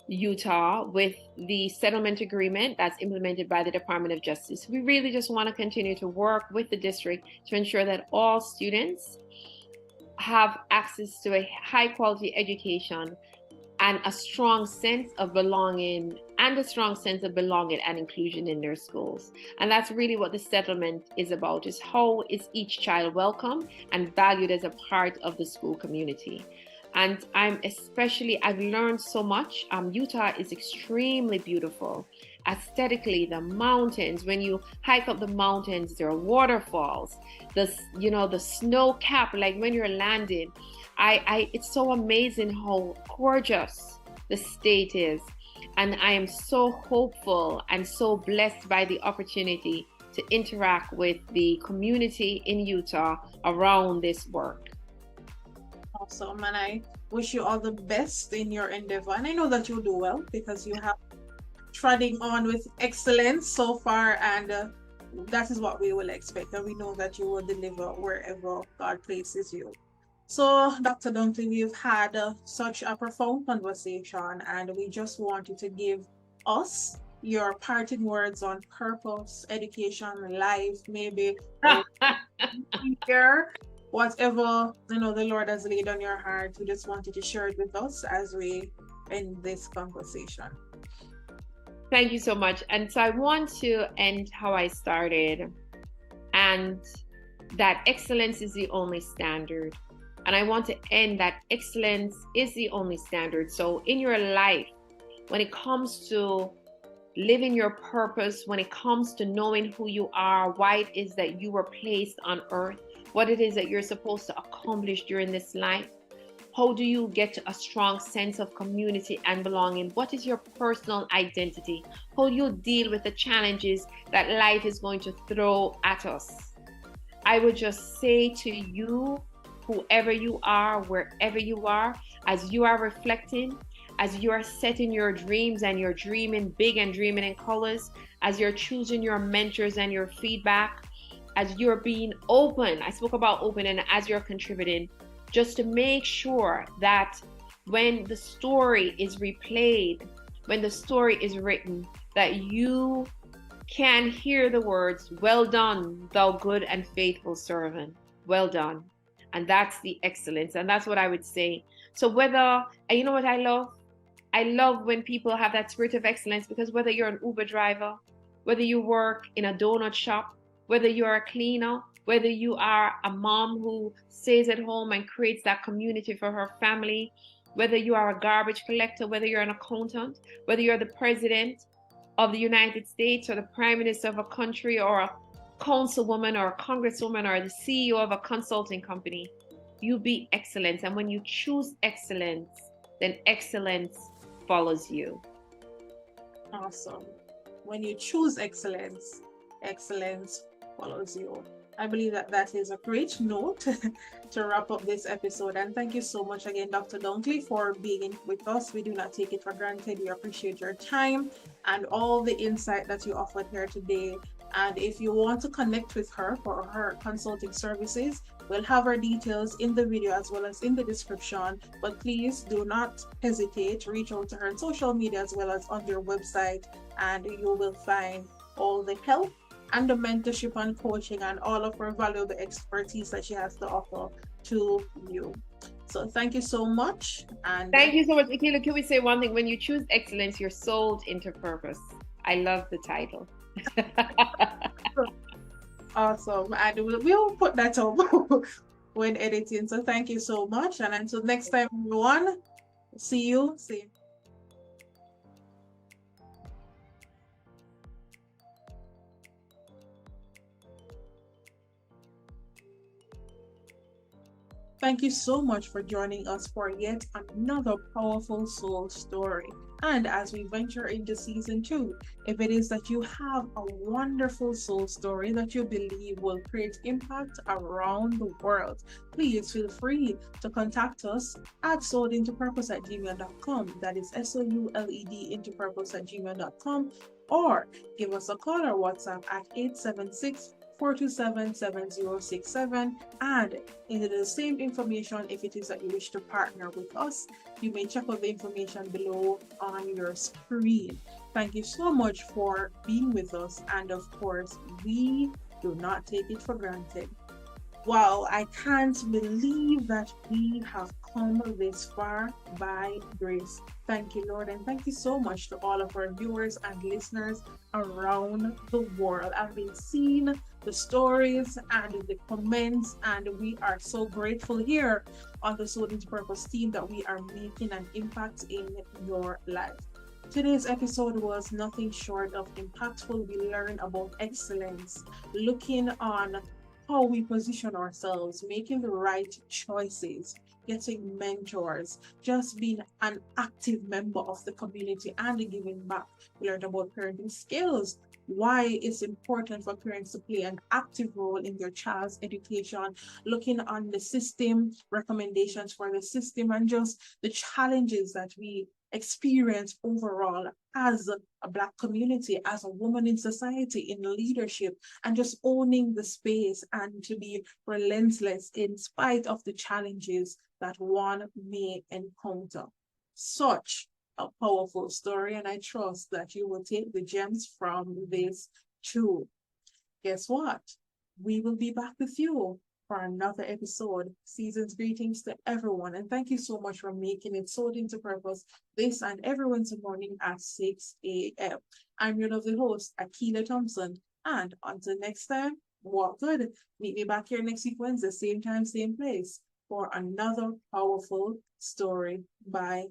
Utah with the settlement agreement that's implemented by the Department of Justice. We really just want to continue to work with the district to ensure that all students have access to a high quality education and a strong sense of belonging and inclusion in their schools. And that's really what the settlement is about, is how is each child welcome and valued as a part of the school community. And I've learned so much. Utah is extremely beautiful. Aesthetically, the mountains, when you hike up the mountains, there are waterfalls, the snow cap, like when you're landing, it's so amazing how gorgeous the state is. And I am so hopeful and so blessed by the opportunity to interact with the community in Utah around this work. Awesome, and I wish you all the best in your endeavor. And I know that you'll do well because you have treading on with excellence so far, and that is what we will expect. And we know that you will deliver wherever God places you. So, Dr. Dunkley, we've had such a profound conversation, and we just want you to give us your parting words on purpose, education, life, maybe here, whatever the Lord has laid on your heart. We just want you to share it with us as we end this conversation. Thank you so much. And so I want to end how I started, and that excellence is the only standard. And I want to end that excellence is the only standard. So in your life, when it comes to living your purpose, when it comes to knowing who you are, why it is that you were placed on earth, what it is that you're supposed to accomplish during this life, how do you get to a strong sense of community and belonging? What is your personal identity? How you deal with the challenges that life is going to throw at us? I would just say to you, whoever you are, wherever you are, as you are reflecting, as you are setting your dreams and you're dreaming big and dreaming in colors, as you're choosing your mentors and your feedback, as you're being open, I spoke about open, and as you're contributing, just to make sure that when the story is replayed, when the story is written, that you can hear the words, "Well done, thou good and faithful servant. Well done." And that's the excellence. And that's what I would say. So whether, and you know what I love? I love when people have that spirit of excellence, because whether you're an Uber driver, whether you work in a donut shop, whether you're a cleaner, whether you are a mom who stays at home and creates that community for her family, whether you are a garbage collector, whether you're an accountant, whether you're the president of the United States or the prime minister of a country or a councilwoman or a congresswoman or the CEO of a consulting company, you be excellence. And when you choose excellence, then excellence follows you. Awesome. When you choose excellence, excellence follows you. I believe that that is a great note to wrap up this episode. And thank you so much again, Dr. Dunkley, for being with us. We do not take it for granted. We appreciate your time and all the insight that you offered here today. And if you want to connect with her for her consulting services, we'll have her details in the video as well as in the description. But please do not hesitate to reach out to her on social media as well as on their website, and you will find all the help and the mentorship and coaching and all of her valuable expertise that she has to offer to you. So thank you so much. And thank you so much. Akeelia, can we say one thing? When you choose excellence, you're sold into purpose. I love the title. Awesome. And we'll put that up when editing. So thank you so much. And until next time, everyone, see you. Thank you so much for joining us for yet another powerful soul story. And as we venture into season 2, if it is that you have a wonderful soul story that you believe will create impact around the world, please feel free to contact us at souledintopurpose@gmail.com. That is SOULED intopurpose@gmail.com, or give us a call or WhatsApp at 876-427-7067. And in the same information, if it is that you wish to partner with us, you may check out the information below on your screen. Thank you so much for being with us. And of course, we do not take it for granted. Wow, I can't believe that we have come this far by grace. Thank you, Lord, and thank you so much to all of our viewers and listeners around the world. I've been seeing the stories and the comments, and we are so grateful here on the Soul into Purpose team that we are making an impact in your life. Today's episode was nothing short of impactful. We learned about excellence, looking on how we position ourselves, making the right choices, getting mentors, just being an active member of the community and giving back. We learned about parenting skills, why it's important for parents to play an active role in their child's education, looking on the system, recommendations for the system, and just the challenges that we experience overall as a Black community, as a woman in society, in leadership, and just owning the space and to be relentless in spite of the challenges that one may encounter. Such a powerful story, and I trust that you will take the gems from this too. Guess what? We will be back with you for another episode. Season's greetings to everyone, and thank you so much for making it Sold into Purpose this and every Wednesday morning at 6 a.m. I'm your lovely host, Akeelia Thompson, and until next time, walk good. Meet me back here next week Wednesday, same time, same place, for another powerful story. Bye.